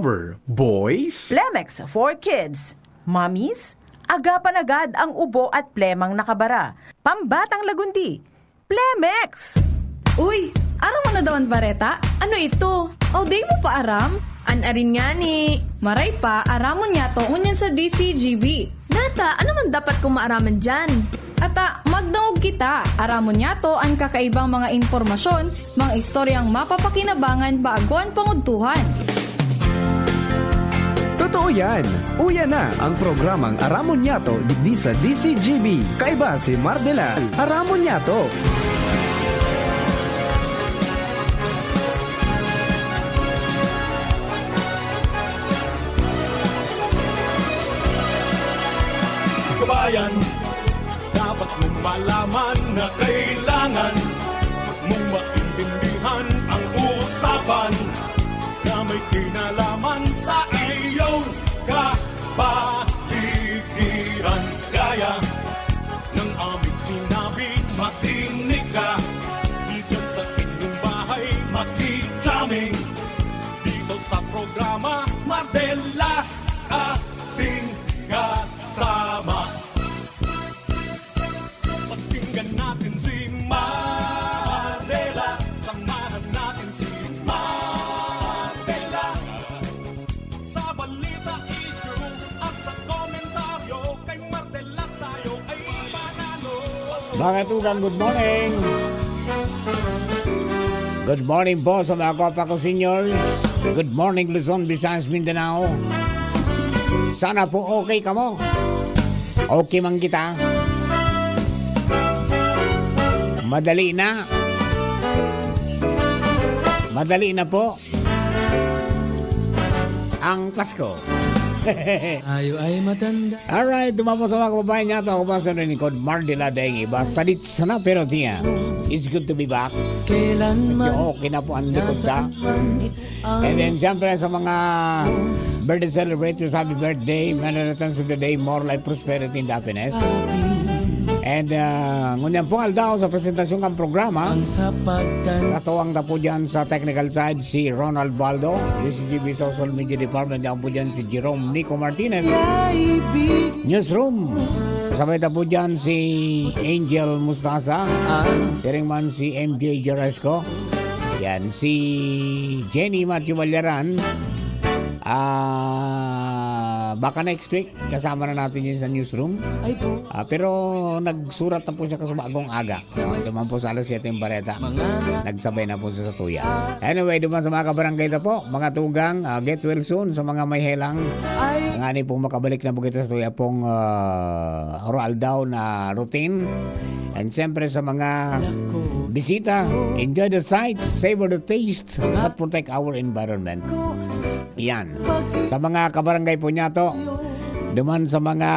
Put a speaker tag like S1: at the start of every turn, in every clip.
S1: lover, boys.
S2: Plemex for kids. Mommies, agapan agad ang ubo at plemang nakabara. Pambatang lagundi. Plemex!
S3: Uy, aram mo na daw ang bareta? Ano ito? O day mo pa aram? Anarin nga ni. Maray pa, aramon niya to unyan sa DCGB. Nata, ano man dapat kong maaraman dyan? Ata, magdaog kita. Aramon niya to ang kakaibang mga informasyon, mga istoryang mapapakinabangan bago ang pangudtuhan.
S4: Totoo yan! Uya na ang programang Aramon Yato digdi sa DCGB. Kaiba si Mardela. Aramon Yato.
S5: Kabayan, dapat mong malaman na kailangan mong maintindihan ang usapan na may kinalaman sa iyong kapaligiran. Gaya ng aming sinabi, makinig ka. Dito sa inyong bahay, makijaming. Dito sa programa, Mardela, ating kasama. Pakinggan natin si Mardela. Samahan natin si Mardela. Sa balita, issue at sa komentaryo, kay Mardela tayo ay panalo.
S6: Mga tugang, good morning! Good morning po sa mga kopa ko seniors. Good morning Luzon, Visayas, Mindanao. Sana po okay ka mo. Okay man kita. Madali na. Madali na po ang Pasko.
S7: Tayo ay matanda.
S6: Alright, dumamo sa mga kababayan niya. Ako pa sa rinikod, Mardela dahil iba. Salit sana pero tiya. It's good to be back.
S7: Kailanman
S6: Okay na po ang likod ka.
S7: man ito ang
S6: And then, siyempre, sa mga birthday celebrators, happy birthday. Many returns of the day, more life, prosperity, and happiness. And, ngunyan po aldaw sa presentasyon ng programa.
S7: ang sapatan.
S6: Kasawang na po dyan sa technical side si Ronald Baldo, UCGB Social Media Department. Diyan po dyan si Jerome Nico Martinez.
S7: Ibig
S6: Newsroom. Kasabay na po dyan si Angel Mustasa. Tiring man si MJ Jaresco. Yan, si Jenny Matthew Valyaran. Baka next week, kasama na natin yun sa newsroom.
S7: ay po
S6: Pero nagsurat na po siya kasi bagong aga. Duman po sa alas 7 yung bareta.
S7: mga
S6: Nagsabay na po siya sa tuya. Anyway, duman sa mga kabarangay na po, mga tugang, get well soon sa mga may helang.
S7: ay
S6: Nga ni pong makabalik na po kita sa tuya pong oral daw na routine. And siyempre sa mga bisita, enjoy the sights, savor the taste, but protect our environment. Yan. Sa mga kabarangay po niya to, duman sa mga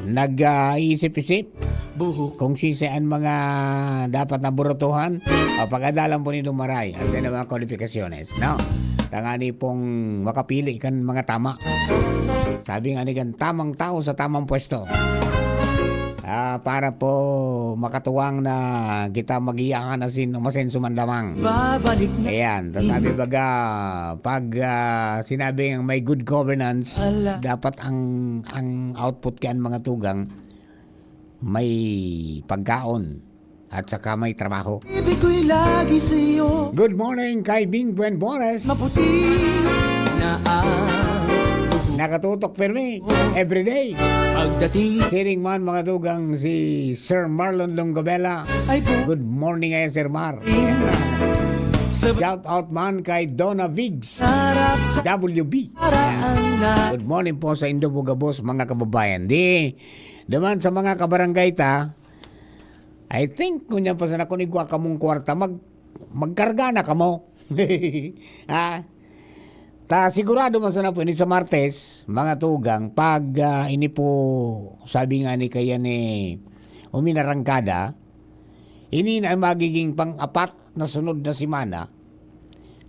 S6: nag-iisip-isip
S7: buhok
S6: kung sisaan mga dapat na burutuhan o pag-adalan po ni Dumaray at sa mga kwalifikasyones. No? Tangani pong makapili kan mga tama. Sabi nga ni kan, tamang tao sa tamang pwesto. Para po makatuwang na kita mag-iyakan na masenso man lamang.
S7: babalik na
S6: Ayan, sabi baga, pag sinabi ng may good governance,
S7: Ala.
S6: dapat ang output kan mga tugang may pagkaon at saka may trabaho.
S7: ibig ko'y lagi sa'yo.
S6: Good morning kay Bing Buen Bores.
S7: Maputi na ang
S6: Nakatutok firme everyday.
S7: pagdating
S6: Siring man mga tugang si Sir Marlon Longobela.
S7: ay po
S6: Good morning ngayon Sir Mar.
S7: sa
S6: Shout out man kay Donna Vigs
S7: harap sa
S6: WB.
S7: paraan na
S6: Good morning po sa Indobugabos mga kababayan. Naman sa mga kabarangay ta, I think kung yan pa sa nakunigwa kamong kwarta, magkarga na kamo. Sigurado mo sana po ini sa Martes, mga tugang, pag ini po, sabi nga ni kaya ni uminarangkada, ini na magiging pang-apat na sunod na simana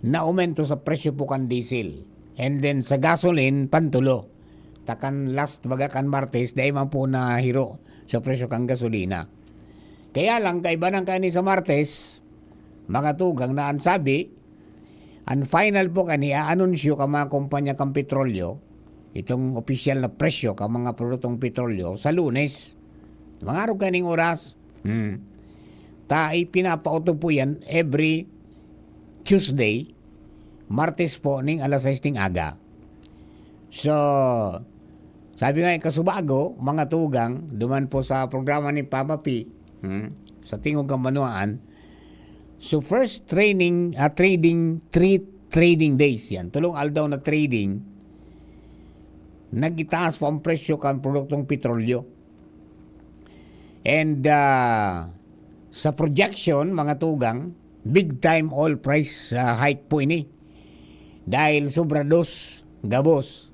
S6: na aumento sa presyo po kan diesel. And then sa gasoline, pantulo. Takan last baga kan Martes, dahil man po na hiro sa presyo kang gasolina. Kaya lang, kaiba ng kani sa Martes, mga tugang na ang sabi, Ang final po kani anunsyo ka mga kumpanya kang petrolyo, itong opisyal na presyo ka mga produktong petrolyo sa Lunes. Mga araw kaning oras. Pinapauto po yan every Tuesday, Martes po ning alas 6 ting aga. So, sabi nga kasubago, mga tugang, duman po sa programa ni Papa P, sa Tingog Kamanuan. So first trading 3 trading days yan. Tulong aldaw na trading, nagitaas po ang presyo kan produktong petrolyo. And sa projection, mga tugang, big time oil price hike po ini. Dahil sobra 2 gabos.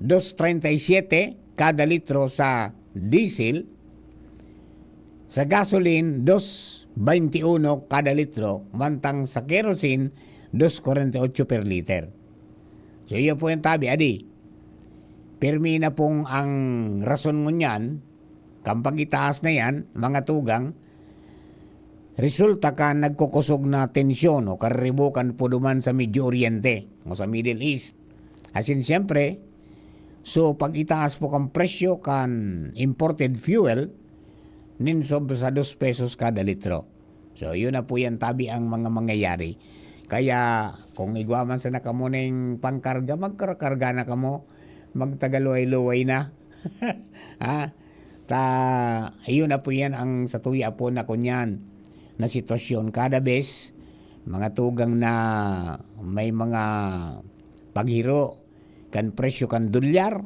S6: 2.37 kada litro sa diesel. Sa gasoline, 2.21 kada litro. Mantang sa kerosene, 2.48 per liter. So, yun po yung tabi, adi. Permi na pong ang rason ngunyan, kapag itaas na yan, mga tugang, resulta ka nagkukusog na tensyon o kariribukan po duman sa Medio Oriente o sa Middle East. Asin siyempre, so pag itaas po kang presyo kan imported fuel, ninsob sa 2 pesos kada litro. So yun na po yan tabi ang mga mangyayari. Kaya kung igwaman sa nakamuning pangkarga, magkarga na kamo, magtagaluay-luway na. Ayun na po yan ang sa tuya po na kunyan na sitwasyon. Kada bes, mga tugang na may mga paghiro, kan presyo kan dolyar,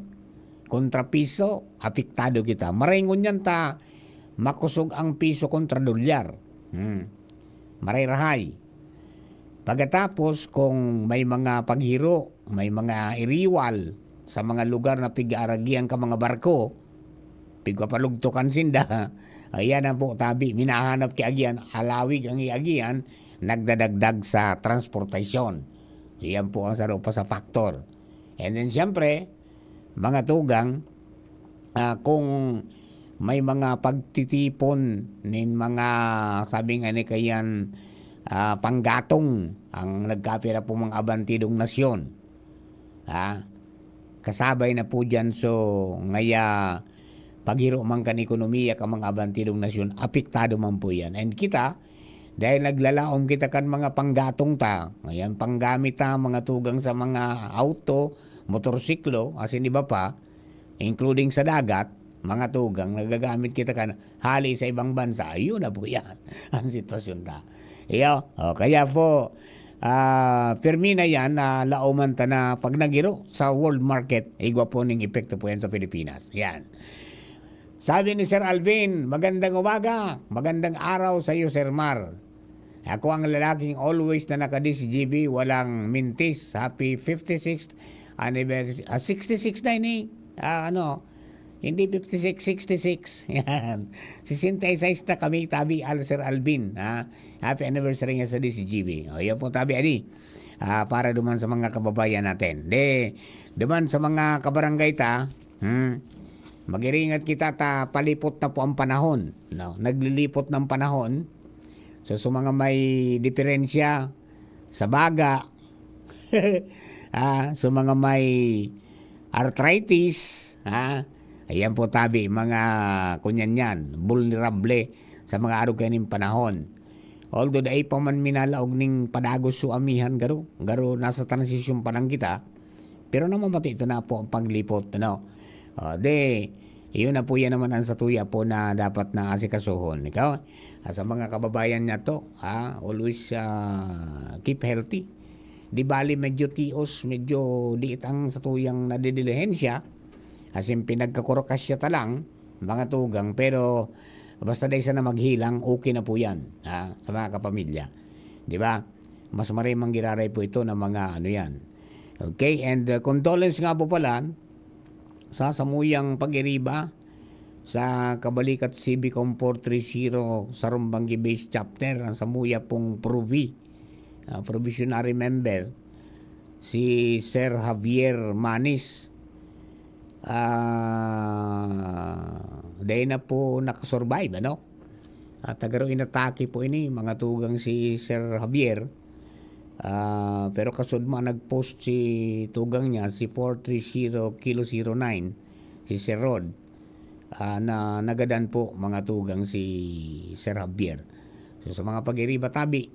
S6: kontra piso, apektado kita. Maringon yan makusog ang piso kontra dolyar. Maray rahay. Pagkatapos, kung may mga paghiro, may mga iriwal sa mga lugar na pig-aaragian ka mga barko, pigpapalugtukan sinda, ayan ang po tabi, minahanap ki agian, halawig ang iagian, nagdadagdag sa transportasyon. Iyan po ang saro pa sa factor. And then siyempre, mga tugang, kung may mga pagtitipon nin mga, sabi nga ni kayan, panggatong ang nagkapira po mga abantidong nasyon. Kasabay na po dyan, so ngaya paghiro man kan ekonomiya ka mga abantidong nasyon, apektado man po yan. And kita, dahil naglalaom kita kan mga panggatong ngayon panggamit mga tugang sa mga auto, motorsiklo, asin iba pa, including sa dagat, mga tugang, nagagamit kita kan hali sa ibang bansa, ayun na po yan ang sitwasyon kaya po, permi na yan na lauman na pag nagiro sa world market, igwa po ning epekto po yan sa Pilipinas. Yan. Sabi ni Sir Alvin, magandang umaga, magandang araw sa iyo, Sir Mar. Ako ang lalaking always na naka-DCGB, walang mintis. Happy 56th anniversary. 66 na ini. Hindi 56, 66. Yan. 66 na kami, tabi Sir Alvin. Happy anniversary nga sa DCGB. Yan po tabi, adi. Para duman sa mga kababayan natin. Duman sa mga kabarangay mag-iringat kita palipot na po ang panahon. Naglilipot ng panahon. So mga may diferensya sa baga, so mga may arthritis, ayan po tabi, mga kunyan yan, vulnerable sa mga araw kaning panahon. Although dahi pa man minalaog ning padagos su amihan garo nasa transisyon pa lang kita, pero namamati ito na po ang paglipot. Iyon na po yan naman ang satuya po na dapat na asikasuhon. Ikaw, sa mga kababayan niya to, always keep healthy. Di bali medyo tios, medyo diit ang satuyang nadidilihensya, asin pinagkakurokas siya talang, mga tugang, pero basta dahil sa na maghilang, okay na po yan sa mga kapamilya. Di ba? Mas marimang giraray po ito ng mga yan. Okay, and condolence nga po pala sa samuyang pag-iriba sa Kabalikat Civicom 430 sa Rumbangi Base Chapter, ang samuya pong provisionary member, si Sir Javier Manis. Dahil na po nakasurvive, At agaro inatake po ini, mga tugang si Sir Javier. Pero kasud man nag-post si tugang niya, si 430 Kilo 09, si Sir Rod, na nagadan po mga tugang si Sir Javier. So sa mga pag-iriba tabi,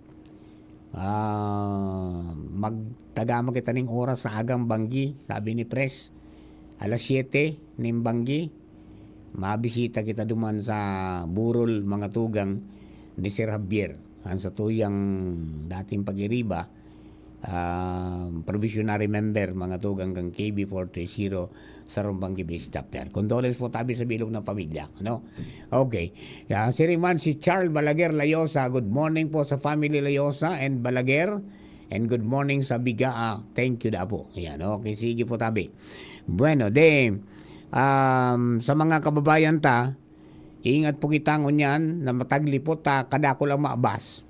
S6: magtagama kita ning oras sa agang banggi, sabi ni Pres, alas 7 ning banggi, mabisita kita duman sa burol mga tugang ni Sir Javier. Sa tuyang dating pag-iriba, provisionary member mga tugang kang KB 430 sa Rumbanggi Base Chapter. Condolence po tabi sa bilog ng pamilya. Ano? Okay. Si Riman, si Charles Balaguer Layosa. Good morning po sa family Layosa and Balaguer. And good morning sa Bigaa. Thank you da po. Yan. Okay. Sige po tabi. Bueno, sa mga kababayan ta, ingat po kita ngunyan na mataglipot ta kadako lang maabas.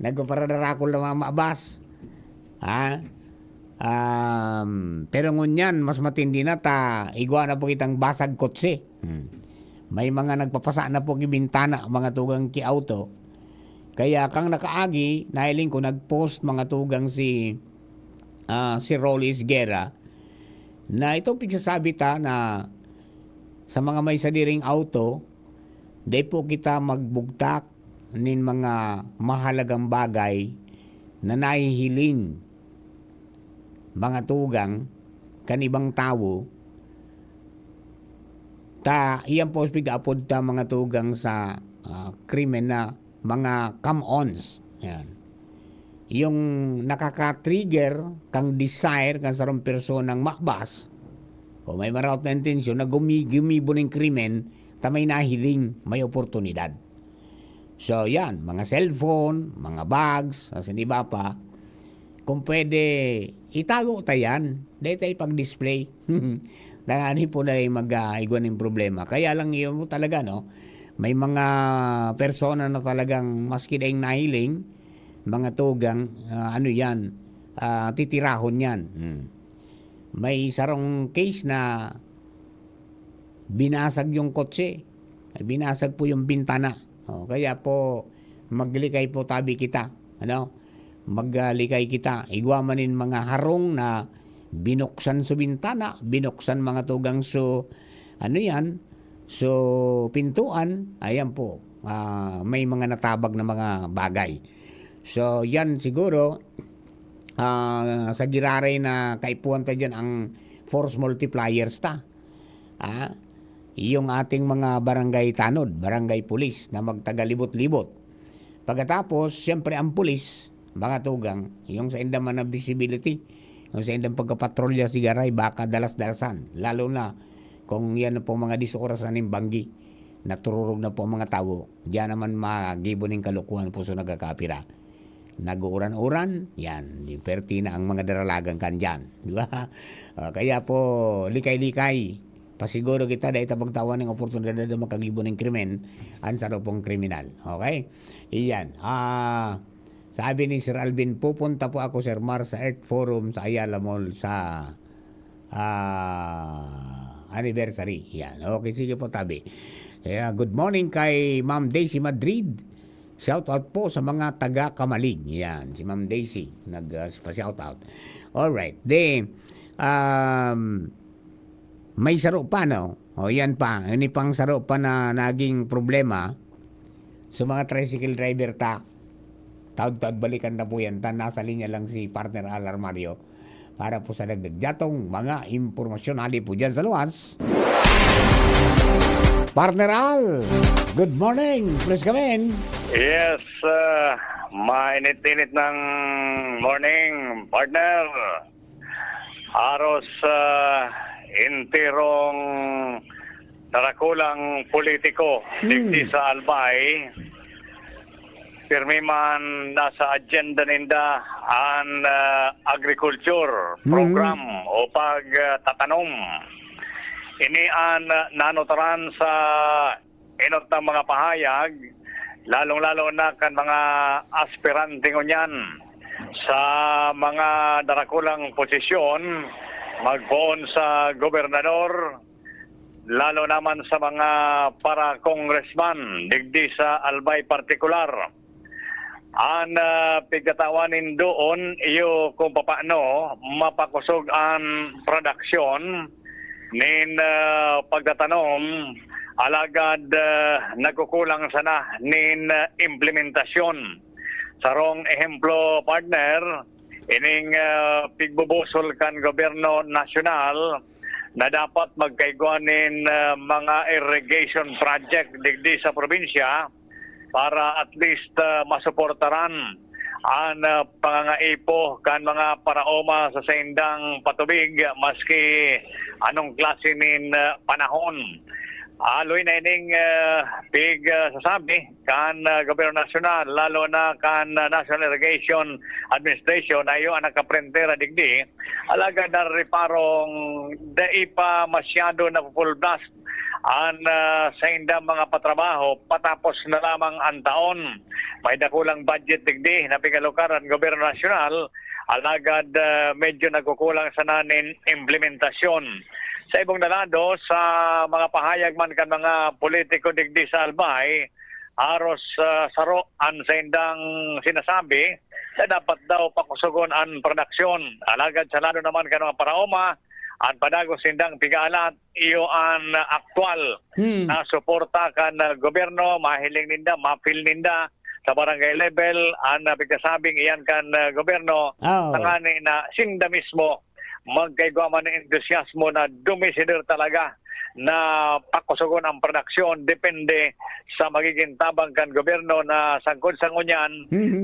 S6: Nagpaparadara ko lang maabas. Pero ngunyan mas matindi na ta igwa na po kitang basag kotse. May mga nagpapasa na po kibintana mga tugang ki auto. Kaya kang nakaagi nahiling ko nagpost mga tugang si Rolly Isguera na itong pigsasabi ta na sa mga may sadiring auto, di po kita magbugtak nin mga mahalagang bagay na nahihiling mga tugang kanibang tao. Iyan po pig-apod ta mga tugang sa krimen na mga come-ons. Yan. Yung nakaka-trigger kang desire kang sarong personang makbas o may maraot na intensyon na gumibo ng krimen ta may nahiling, may oportunidad. So yan, mga cellphone, mga bags, as hindi ba pa, kung pwede, itago ta yan, dahil tayo pag-display. Dahil po na mag-igwan ng problema. Kaya lang yun mo talaga, no? May mga persona na talagang maski dahil nahiling, mga tugang, titirahon yan. May sarong case na binasag yung kotse. Binasag po yung bintana. Kaya po, maglikay po tabi kita. Maglikay kita. Igwamanin mga harong na binuksan sa bintana, binuksan mga tugang pintuan. Ayan po. May mga natabag na mga bagay. So, yan siguro, sa giraray na kaipuan tayo dyan ang force multipliers ta. Yung ating mga barangay tanod, barangay pulis na magtagalibot-libot. Pagkatapos, siyempre ang pulis, mga tugang, yung sa indaman na visibility, yung sa indang pagkapatrolya sigaray, baka dalas-dalasan. Lalo na kung yan na po mga 10 oras na banggi, natururog na po mga tao, diyan naman magibo ng kalukuhan po sa nagkakapira. Nag-uuran-uran, yan, perti na ang mga daralagang kanyan. Di ba? Kaya po, likay-likay, pasiguro kita dahil pagtawan ng oportunidad na makagibo ng krimen, ang sarapong kriminal. Okay? Iyan. Sabi ni Sir Alvin, pupunta po ako, Sir Mar, sa Earth Forum sa Ayala Mall sa anniversary. Yan. Okay, sige po, tabi. Good morning kay Ma'am Daisy Madrid. Shout out po sa mga taga Kamalig. Yan, si Ma'am Daisy nag-shout out. Alright. May saro pa, no? Yan pa. Ini pang saro pa na naging problema sa mga tricycle driver ta. Taod-taod balikan na po yan. Nasa linya lang si partner Alar Mario para po sa nagdagyatong mga impormasyon hali po dyan sa luwas. Partner Al, good morning. Please come in.
S1: Yes, mainit-init ng morning, partner. Aros intirong narakulang politiko digdi sa Albay. Pirmi man nasa agenda ninda ang agriculture program o pagtatanom. Ini ang nanotaran sa inot ng mga pahayag, lalong-lalo na kan mga aspirante ngunyan sa mga darakulang posisyon, magpoon sa gobernador, lalo naman sa mga para congressman, digdi sa Albay partikular. Ang pigkatawanin doon, iyo kung paano mapakusog ang produksyon nin pagtatanom, alagad nagkukulang sana nin implementasyon. Sarong ehemplo, partner, ining pigbubusol kan gobyerno nasyonal na dapat magkaiguanin mga irrigation project digdi sa probinsya para at least masuportaran ang pangangaipo kan mga paraoma sa saindang patubig maski anong klase nin panahon. Aloy na ining sasabi kan gobyerno nasyonal, lalo na kan National Irrigation Administration ayo ang nakaprentera digdi, alaga na reparong dai pa masyado na full blast ang sa indang mga patrabaho patapos na lamang ang taon. May dakulang budget digdi na pigalukaran gobyerno nasyonal, alagad medyo nagkukulang sa nanin implementasyon. Sa ibong dalado, sa mga pahayag man kan mga politiko digdi sa Albay, aros saro ang sa indang sinasabi na dapat daw pakusugon ang produksyon. Alagad sa lado naman kan mga paraoma, ang padagos sindang pigalat, iyo ang aktual na suporta kan gobyerno, mahiling ninda, mapil ninda sa barangay level, ang pagkasabing iyan kan gobyerno, tangani na sinda mismo magkaigwa man ng entusiasmo na dumisidir talaga na pakusugon ang produksyon, depende sa magiging tabang kan gobyerno na sangkod-sangon yan,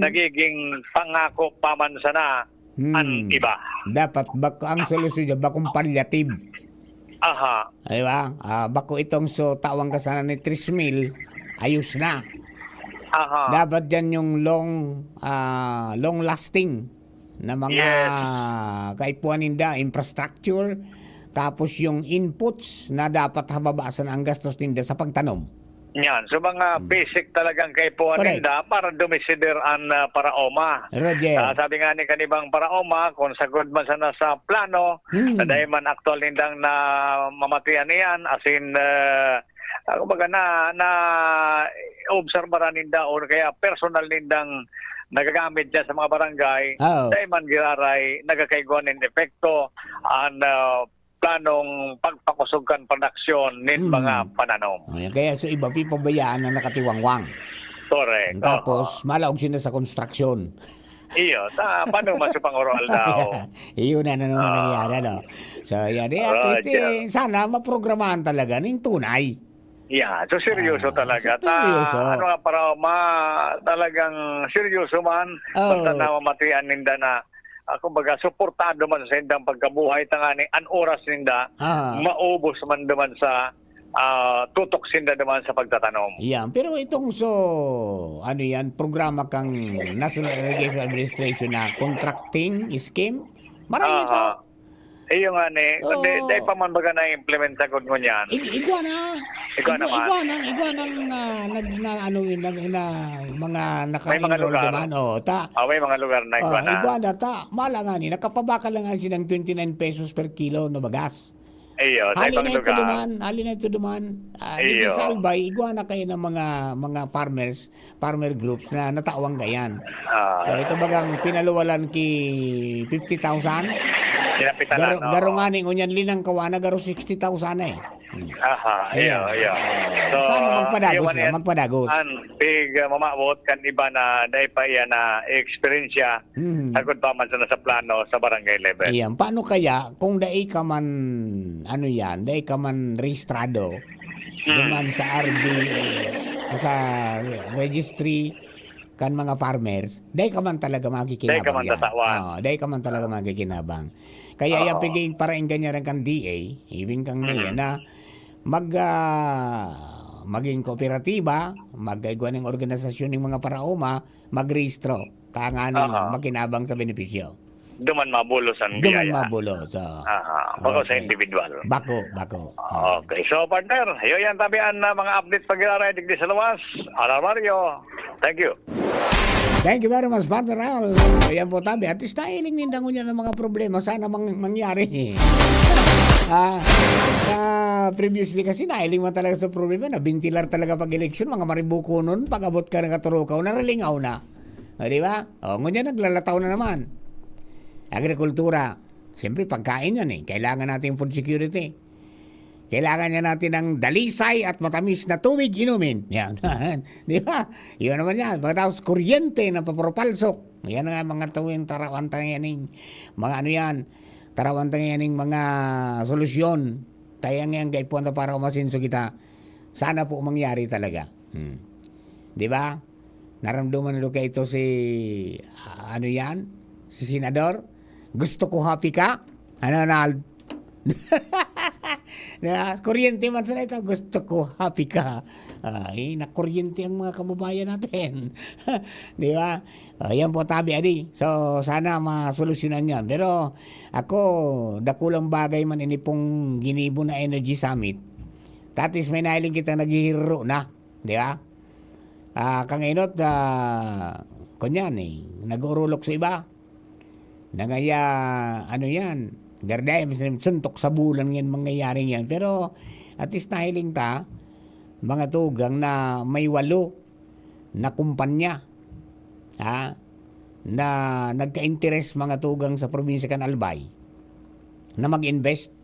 S1: nagiging pangako paman sana ang iba.
S6: Dapat bako ang solusyon dyan, bakong palliative.
S1: Aha.
S6: Diba? Bako itong so tawang kasana ni 3,000, ayos na.
S1: Aha.
S6: Dapat dyan yung long lasting na mga kaipuan ninda, infrastructure, tapos yung inputs na dapat hababasan ang gastos ninda sa pagtanom.
S1: Yan. So mga basic talagang kaipuan
S6: Correct.
S1: ninda para dumisidir ang paraoma.
S6: Roger.
S1: Sabi nga ni kanibang paraoma, kung sagod man sana sa plano, na dahil man aktual nindang na mamatian niyan, as in, kumbaga na obserbaran ninda o kaya personal nindang nagagamit dyan sa mga barangay, dahil man giraray, nagakaiguan ng epekto ang planong pagpakusugkan produksyon nin mga pananom.
S6: Kaya so iba pipabayaan na nakatiwangwang.
S1: Correct.
S6: Tapos malaog sila sa construction.
S1: Iyo, paano masupang oral daw?
S6: Iyon na naman nangyari, no? So, yan. At least, sana maprogramahan talaga ng tunay.
S1: Yeah, so seryoso talaga.
S6: Seryoso.
S1: Ano nga para talagang seryoso man, basta na mamatian ninda na kumbaga suportado man sa indang pagkabuhay tangani an oras ninda, maubos man naman sa tutok sinda naman sa pagtatanom.
S6: Yan, pero itong ano yan, programa kang National Irrigation Administration na contracting scheme, marami ito.
S1: Iyo nga ni, dahil pa man baga na-implement sa kung yan.
S6: Iguana mga naka-enroll naman.
S1: May mga lugar na iguana.
S6: Iguana, mala nga ni, nakapabaka lang nga silang 29 pesos per kilo na bagas.
S1: Iyo, sa ibang lugar.
S6: Hali na ito duman. Dito sa Albay, iguana kayo ng mga farmer groups na natawang gayan. So, ito bagang pinaluwalan ki 50,000. Garo nga ning unyan linang kawana, garo 60,000 eh.
S1: Aha, iyo. So,
S6: sana magpadagos.
S1: Big mamabot kan iba na dahil pa iyan na experience sagod pa man sana sa plano sa barangay level.
S6: Iyan, paano kaya kung dai ka man registrado duman sa RB sa registry kan mga farmers, dai ka man talaga magikinabang. Dai ka man talaga magikinabang. Kaya yung piging para ganyan kan DA, even kang niya na maging kooperatiba, mag-gawa ng organisasyon ng mga paraoma, mag-rehistro, kanganing makinabang sa benepisyo.
S1: Duman mabulos ang biyaya. Bako sa individual.
S6: Bako.
S1: Okay, so partner, yan tabian na mga updates pag-aaray digdi sa luwas. Mario, thank you.
S6: Thank you very much, partner Al. Ayan po tabi. At least nailing nindangon niya ng mga problema. Sana mangyari. Previously kasi nailing man talaga sa problema. Nabintilar talaga pag-eleksyon. Mga maribuko nun. Pag-abot ka ng katurukaw, naralingaw na. O, di ba? O, ngunyan naglalataw na naman. Agrikultura. Siyempre, pagkain yan eh. Kailangan natin food security. Kailangan niya natin ng dalisay at matamis na tubig inumin. Yan. Di ba? Yun naman yan. Pagkatapos kuryente na papropalsok. Yan nga mga tuwing tarawantang yaning mga ano yan. Tarawantang yaning mga solusyon. Tayang yan kay punta para umasinso kita. Sana po mangyari talaga. Di ba? Naramdaman nyo kayo ito si ano yan? Si Senador? Gusto ko happy ka? Ano, Nald? Na kuryente man sa ito, gusto ko happy ka. Ay, nakuryente ang mga kababayan natin. Di ba? Yan po tabi, adi. So, sana masolusyonan yan. Pero, ako, dakulang bagay man ini pong ginibo na Energy Summit. Tatis may nahiling kita naghihiro na. Di ba? Kang inot, kunyan eh, nag-urulok sa iba. Nangaya, ano yan, garday, suntok sa bulan yan, mangyayaring yan. Pero, at least nahiling ta, mga tugang na may 8 na kumpanya, na nagka-interest mga tugang sa probinsya kan Albay, na mag-invest,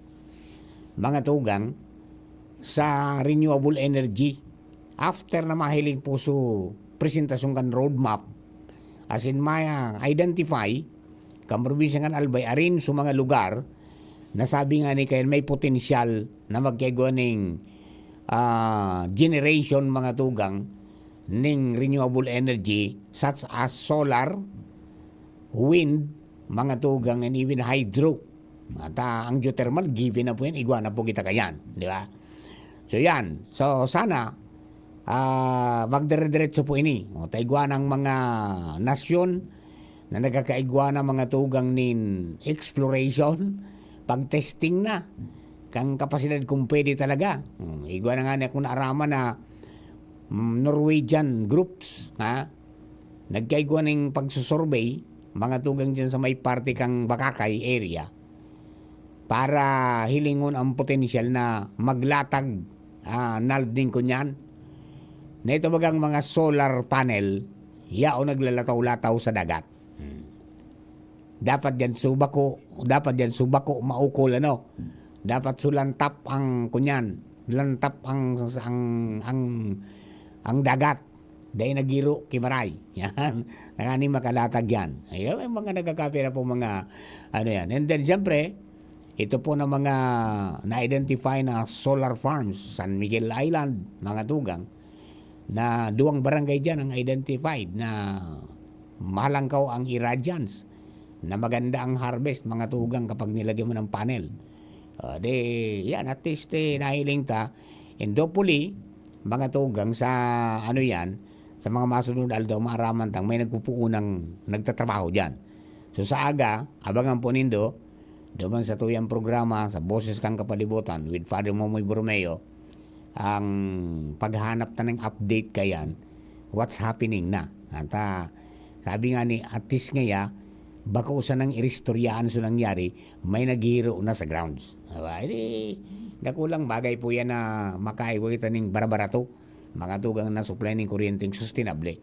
S6: mga tugang, sa renewable energy. After na mahiling po so presentasyon kan roadmap, as in maya identify kan probinsya kan Albay arin sa mga lugar na sabi nga ni kayo may potensyal na magkagawa ng generation mga tugang ng renewable energy such as solar, wind, mga tugang, and even hydro. At ang geothermal, given na po yan, igwa na po kita kayan. Di ba? So yan. So sana magdire-diretso po ini. O taigwa ng mga nasyon na nagkakaigwa na mga tugang nin exploration, pag-testing na kang kapasidad kung pwede talaga. Igwa na nga na kung naaraman na Norwegian groups, nagkaigwa ng pagsusurvey, mga tugang dyan sa may parte kang Bakakay area, para hilingon ang potensyal na maglatag nalding kunyan. Na ito bagang mga solar panel, yao naglalataw-lataw sa dagat. Dapat yan subako maukol ano. Dapat sulantap ang kunyan, lantap ang dagat. Dahil nagiro kimaray. Yan. Nangani makalatag yan. Ayun, mga nagkakape na po mga ano yan. And then siyempre, ito po na mga na-identify na solar farms, San Miguel Island, mga tugang, na 2 barangay dyan ang identified na malangkaw ang irradiance, na maganda ang harvest, mga tugang, kapag nilagyan mo ng panel. Yan, at least nahiling ta. And hopefully, mga tugang, sa ano yan, sa mga masunod aldaw, maaraman tang may nagpupuunang nagtatrabaho dyan. So sa aga, abangan po nindo, doon sa tuyang programa, sa Boses Kang Kapalibutan, with Father Momoy Borromeo, ang paghanap na ng update kayan, what's happening na. At sabi nga ni Atis ngaya, baka usan ng iristoryaan so nangyari, may naghihiro na sa grounds. Nakulang bagay po yan na makaiwa kita ng barabarato, mga tugang na supply ng kuryenteng sustainable,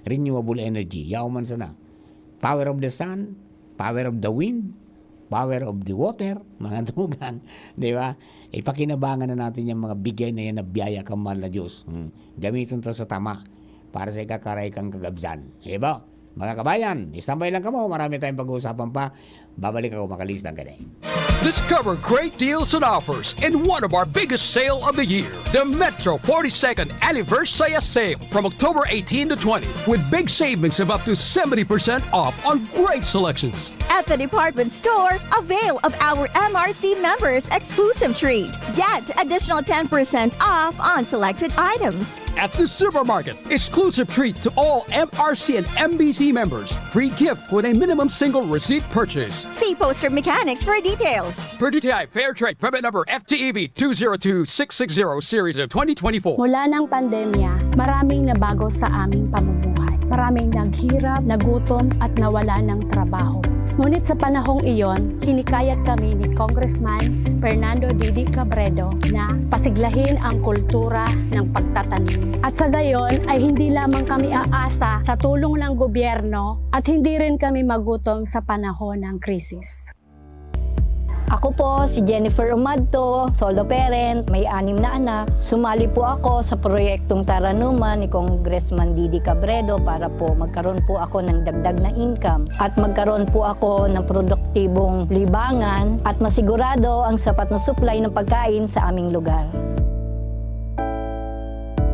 S6: renewable energy, yaman sana. Power of the sun, power of the wind, power of the water, mga tugang, di ba? Ipakinabangan na natin yung mga bigay na yan na biyaya kang mahal na Diyos. Gamitin ito sa tama para sa ikakaray kang kagabzan. Diba? Mga kabayan, istambay lang ka mo. Marami tayong pag-uusapan pa. Babalik ako makalis ng ganay.
S5: Discover great deals and offers in one of our biggest sale of the year, the Metro 42nd Anniversary Sale from October 18 to 20, with big savings of up to 70% off on great selections.
S8: At the department store, avail of our MRC members exclusive treat. Get additional 10% off on selected items.
S5: At the supermarket, exclusive treat to all MRC and MBC members. Free gift with a minimum single receipt purchase.
S8: See Poster Mechanics for details.
S5: Per DTI Fair Trade Permit Number FTEB 202660 Series of 2024.
S9: Mula ng pandemya, maraming nabago sa aming pamumuhay. Maraming naghirap, nagutom at nawala ng trabaho. Ngunit sa panahong iyon, hinikayat kami ni Congressman Fernando Didi Cabredo na pasiglahin ang kultura ng pagtatanim. At sa gayon ay hindi lamang kami aasa sa tulong ng gobyerno at hindi rin kami magutom sa panahon ng krisis.
S10: Ako po si Jennifer Umadto, solo parent, may 6 na anak. Sumali po ako sa proyektong Taranuma ni Congressman Didi Cabredo para po magkaroon po ako ng dagdag na income at magkaroon po ako ng produktibong libangan at masigurado ang sapat na supply ng pagkain sa aming lugar.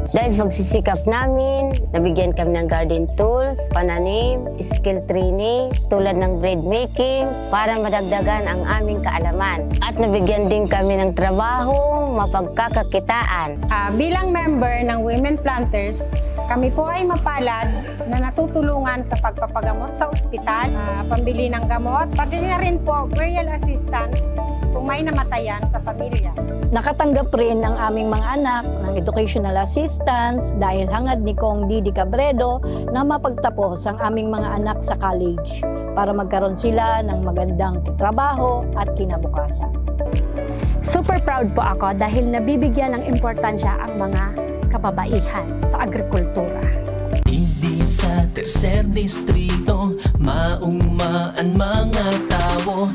S11: Dahil sa pagsisikap namin, nabigyan kami ng garden tools, pananim, skill training, tulad ng bread making, para madagdagan ang aming kaalaman. At nabigyan din kami ng trabaho, mapagkakakitaan.
S9: Bilang member ng Women Planters, kami po ay mapalad na natutulungan sa pagpapagamot sa ospital, pambili ng gamot, pati na rin po burial assistance kung may namatayan sa pamilya.
S10: Nakatanggap rin ang aming mga anak ng educational assistance dahil hangad ni Kong Didi Cabredo na mapagtapos ang aming mga anak sa college para magkaroon sila ng magandang trabaho at kinabukasan.
S9: Super proud po ako dahil nabibigyan ng importansya ang mga kababaihan sa agrikultura.
S7: Hindi sa tercer distrito maungmaan mga tao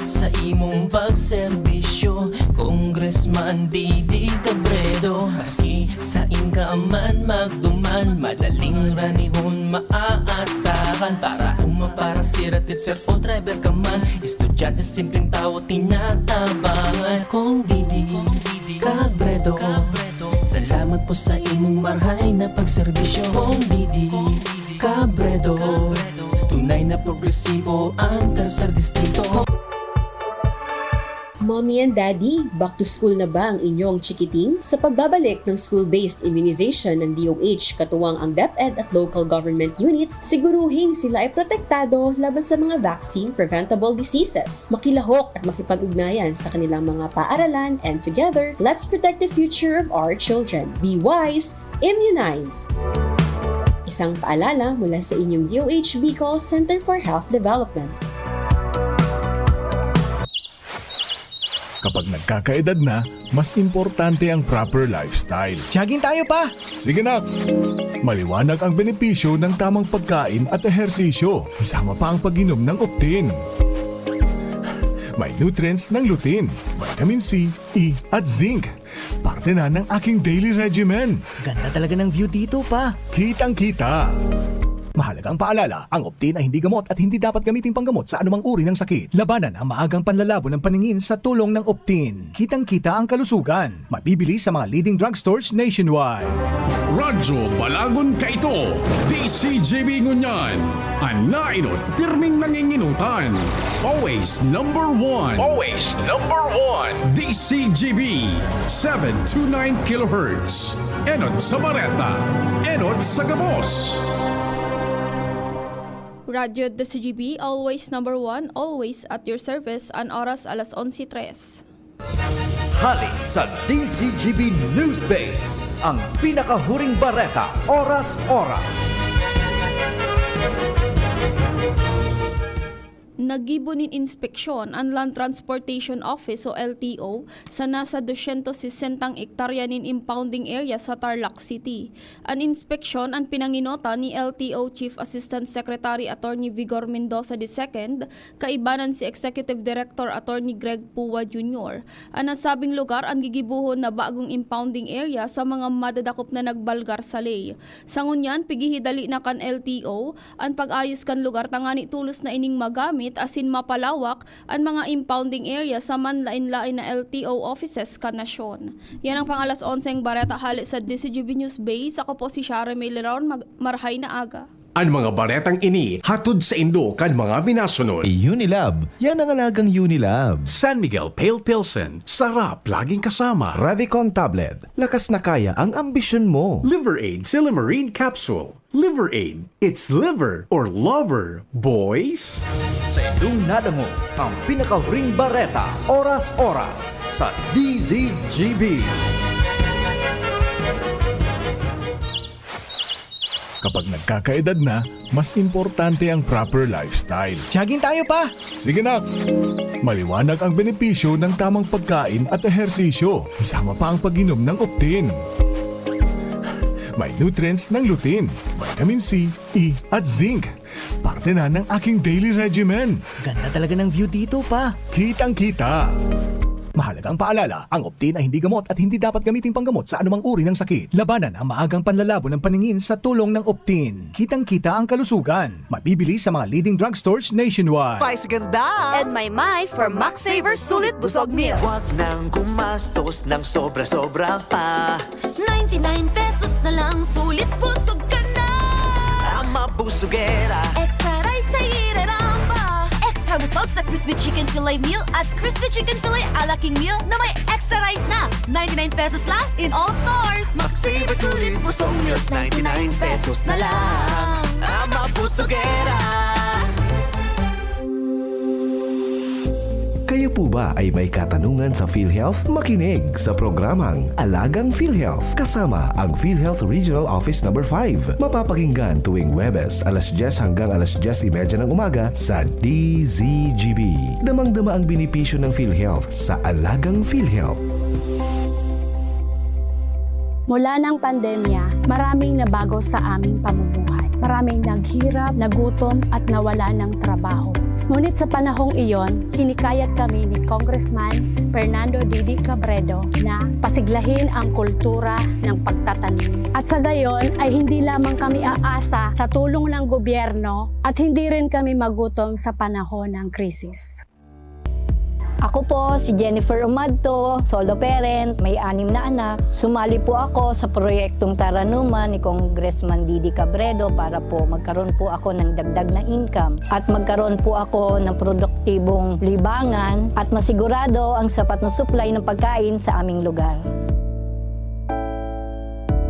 S7: sa imong pagserbisyo, Congressman Didi Cabredo. Kasi sa inkaman magduman, madaling ranihon maaasahan. Para umaparasirat at sir o driver ka man, estudyante simpleng tao tinatabangan. Kung Didi Cabredo, salamat po sa imong marhay na pagserbisyo. Kung Didi Cabredo, tunay na progresibo ang tercer distrito.
S12: Mommy and Daddy, back to school na ba ang inyong chikiting? Sa pagbabalik ng school-based immunization ng DOH katuwang ang DepEd at local government units, siguruhing sila ay protektado laban sa mga vaccine-preventable diseases. Makilahok at makipag-ugnayan sa kanilang mga paaralan, and together, let's protect the future of our children. Be wise, immunize! Isang paalala mula sa inyong DOH Bicol Center for Health Development.
S13: Kapag nagkakaedad na, mas importante ang proper lifestyle.
S4: Jogging tayo pa!
S13: Sige nak! Maliwanag ang benepisyo ng tamang pagkain at ehersisyo. Kasama pa ang pag-inom ng Optin. May nutrients ng lutein, vitamin C, E at zinc. Parte na ng aking daily regimen.
S4: Ganda talaga ng view dito pa.
S13: Kitang-kita.
S4: Mahalagang paalala, ang Optin ay hindi gamot at hindi dapat gamitin panggamot sa anumang uri ng sakit. Labanan ang maagang panlalabo ng paningin sa tulong ng Optin. Kitang-kita ang kalusugan. Mabibili sa mga leading drugstores nationwide.
S5: Radyo Balagon Kaito, DCGB Ngunyan, Anainot, pirming nanginginutan. Always number one. Always number one. DCGB, 729 kHz. Enot sa Bareta, Enot sa Gabos.
S3: Radyo DCGB, always number one, always at your service, an oras alas 11:03.
S14: Hali sa DCGB News Base, ang pinakahuring bareta, oras-oras.
S3: Nagibunin inspeksyon ang Land Transportation Office o LTO sa nasa 260 hektarya nin impounding area sa Tarlac City. Ang inspeksyon ang pinanginota ni LTO Chief Assistant Secretary Attorney Vigor Mendoza II, kaibanan si Executive Director Attorney Greg Puwa Jr. Ang nasabing lugar ang gigibuhon na bagong impounding area sa mga madadakop na nagbalgar sa lay. Sa ngunyan, pigihidali na kan LTO ang pag-ayos kan lugar tangani tulos na ining magamit asin mapalawak ang mga impounding area sa manlain-lain na LTO offices ka nasyon. Yan ang pangalas 11 bareta hali sa DCGB News Base. Ako po si Shara May Leron, marhay na aga.
S15: Ang mga baretang ini hatod sa Indo kan mga minasunod.
S16: Unilab, yan ang alagang Unilab.
S15: San Miguel Pale Pilsen, sarap laging kasama.
S16: Revicon Tablet, lakas na kaya ang ambisyon mo.
S15: Liver Aid Silymarin Capsule. Liver Aid, it's liver or lover, boys.
S14: Sa inyong nadango, ang pinakahuring bareta, oras-oras sa DZGB.
S13: Kapag nagkakaedad na, mas importante ang proper lifestyle.
S4: Jogging tayo pa!
S13: Sige nak! Maliwanag ang benepisyo ng tamang pagkain at ehersisyo. Kasama pa ang pag-inom ng Optin. May nutrients ng lutein, vitamin C, E at zinc. Parte na ng aking daily regimen.
S4: Ganda talaga ng view dito pa.
S13: Kitang-kita.
S4: Mahalagang paalala, ang Optin ay hindi gamot at hindi dapat gamitin panggamot sa anumang uri ng sakit. Labanan ang maagang panlalabo ng paningin sa tulong ng Optin. Kitang-kita ang kalusugan. Mabibili sa mga leading drugstores nationwide.
S17: Spice ganda!
S18: And my for Max Saver Sulit Busog Meals.
S17: Huwag nang gumastos ng sobra-sobra pa.
S18: 99 pesos na lang, sulit busog ka na.
S17: Ang mabusugera.
S18: Extra rice sa iraramba. Extra busog sa Crispy Chicken Filet Meal at Crispy Chicken Filet Ala King Meal na may extra rice na. 99 pesos lang in all stores.
S17: Max Saver Sulit Busog Meals, 99 pesos na lang. Ang mabusugera.
S16: Kayo po ba ay may katanungan sa PhilHealth? Makinig sa programang Alagang PhilHealth kasama ang PhilHealth Regional Office No. 5. Mapapakinggan tuwing Huwebes, alas 10 hanggang alas 10:30 ng umaga sa DZGB. Damang-dama ang benepisyo ng PhilHealth sa Alagang PhilHealth.
S9: Mula ng pandemya, maraming nabago sa aming pamumuhay. Maraming naghirap, nagutom at nawala ng trabaho. Ngunit sa panahong iyon, hinikayat kami ni Congressman Fernando Didi Cabredo na pasiglahin ang kultura ng pagtatanim. At sa gayon ay hindi lamang kami aasa sa tulong ng gobyerno at hindi rin kami magutom sa panahon ng krisis.
S10: Ako po si Jennifer Umadto, solo parent, may 6 na anak. Sumali po ako sa proyektong Taranuman ni Congressman Didi Cabredo para po magkaroon po ako ng dagdag na income at magkaroon po ako ng produktibong libangan at masigurado ang sapat na supply ng pagkain sa aming lugar.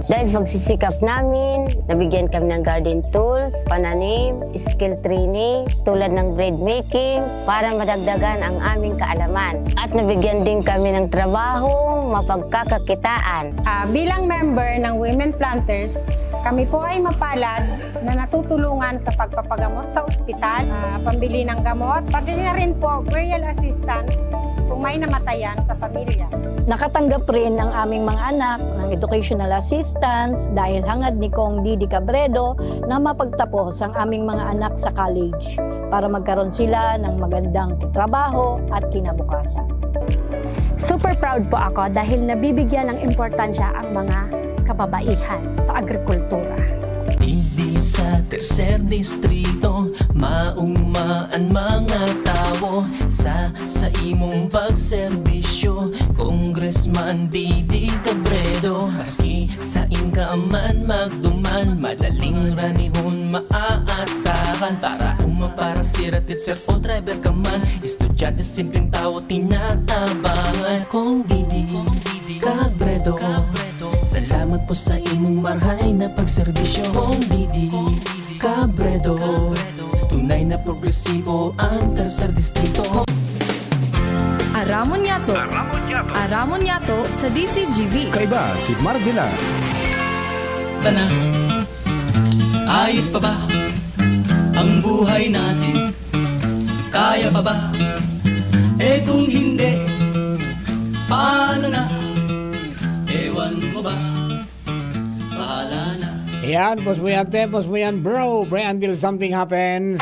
S11: Dahil sa pagsisikap namin, nabigyan kami ng garden tools, pananim, skill training, tulad ng bread making, para madagdagan ang aming kaalaman. At nabigyan din kami ng trabaho, mapagkakakitaan.
S19: Bilang member ng Women Planters, kami po ay mapalad na natutulungan sa pagpapagamot sa ospital, pambili ng gamot, pati na rin po burial assistance kung may namatayan sa pamilya.
S10: Nakatanggap rin ang aming mga anak ng educational assistance dahil hangad ni Kong Didi Cabredo na mapagtapos ang aming mga anak sa college para magkaroon sila ng magandang trabaho at kinabukasan.
S9: Super proud po ako dahil nabibigyan ng importansya ang mga kababaihan sa agrikultura.
S7: Hindi sa tercer distrito, maugmaan mga tao sa imong pagserbisyo, Congressman Didi Cabredo. Kasi sa inkaman magduman, madaling ranihon maaasahan. Para para siratit sir o driver ka man, estudyante simpleng tao tinatabangan. Kung Didi Cabredo, salamat po sa imong marhay na pagserbisyo. Kung Didi Cabredo, tunay na progresibo ang tercer distrito.
S3: Aramon Yato sa DCGB.
S15: Kaiba si Marvila.
S20: Tana, ayos pa ba ang buhay natin? Kaya pa ba? Eh kung hindi, paano na? Ewan mo ba? Bahala na.
S6: Yan, pos mo yan bro. Pray until something happens.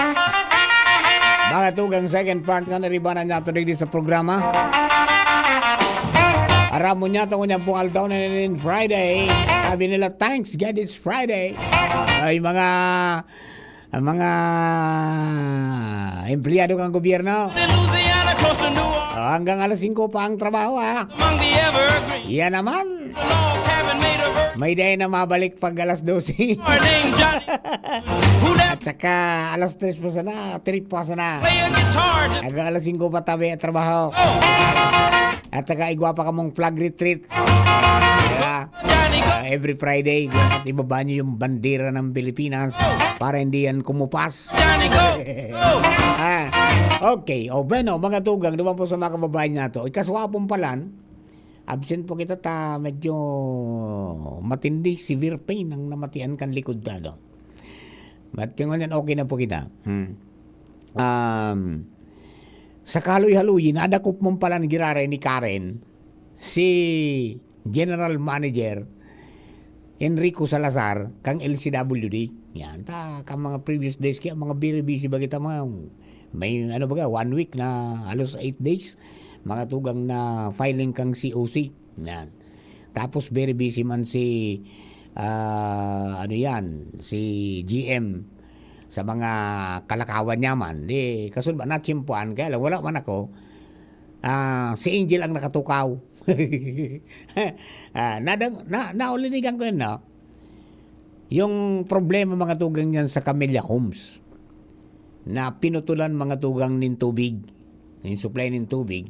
S6: Mga tugang second part ka na ribanan nato digdi sa programa. Aramon niya itong unyang pong altaw na nilin Friday. Sabi nila, thanks God it's Friday. Ay mga empleyado kang gobyerno. Hanggang alas 5 pa ang trabaho ha. Yan naman. May day na mabalik pag alas 12. At saka alas 3 pa sana, trip pa sana. Hanggang alas 5 pa tabi at trabaho. At saka igwapa ka mong flag retreat. Kaya, every Friday, at ibaba nyo yung bandera ng Pilipinas para hindi yan kumupas. Okay, o bueno, mga tugang, naman po sa mga kababayan nato. Ikaswapong palan, absent po kita medyo matindi, severe pain ang namatian kan likod dado. At ngayon okay na po kita. Sa kaloy-haluyin, adakop mong pala girare ni Karen, si General Manager Enrico Salazar, kang LCWD. Yan, kang mga previous days, kaya mga very busy ba kita mga, may 1 week na halos 8 days, mga tugang na filing kang COC. Yan. Tapos very busy man si, si GM, sa mga kalakawan niya man. Kasun ba natsimpuan, kaya lang, wala man ako. Si Angel ang nakatukaw. Naulinigan ko yun, no? Yung problema mga tugang yan sa Camellia Homes, na pinutulan mga tugang ng tubig, yung supply ng tubig,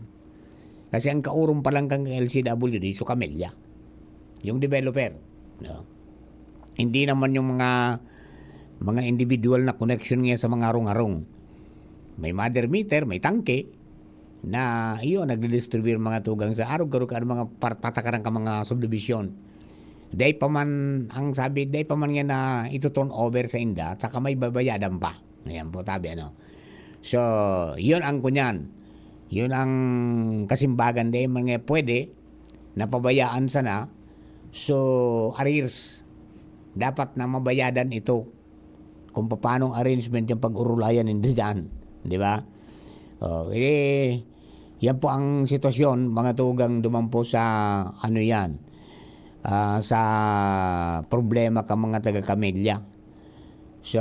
S6: kasi ang kaurong pa lang kang LCWD, so Camellia, yung developer. No? Hindi naman yung mga individual na connection nga sa mga arong-arong. May mother meter, may tangke, na iyo nagdi-distribute mga tugang sa araw-garo ka mga patakaran ka mga subdivision. Day pa man, ang sabi, day pa man nga na ito turn over sa inda, at saka may babayadan pa. Ayan po, tabi, ano. So, yun ang kunyan. Yun ang kasimbagan, day man nga pwede, napabayaan sana. So, arrears, dapat na mabayadan ito kung paanong arrangement yung pag-urulayan hindi dyan. Di ba? Yan po ang sitwasyon, mga tugang dumampo sa sa problema ka mga taga-Camellia. So,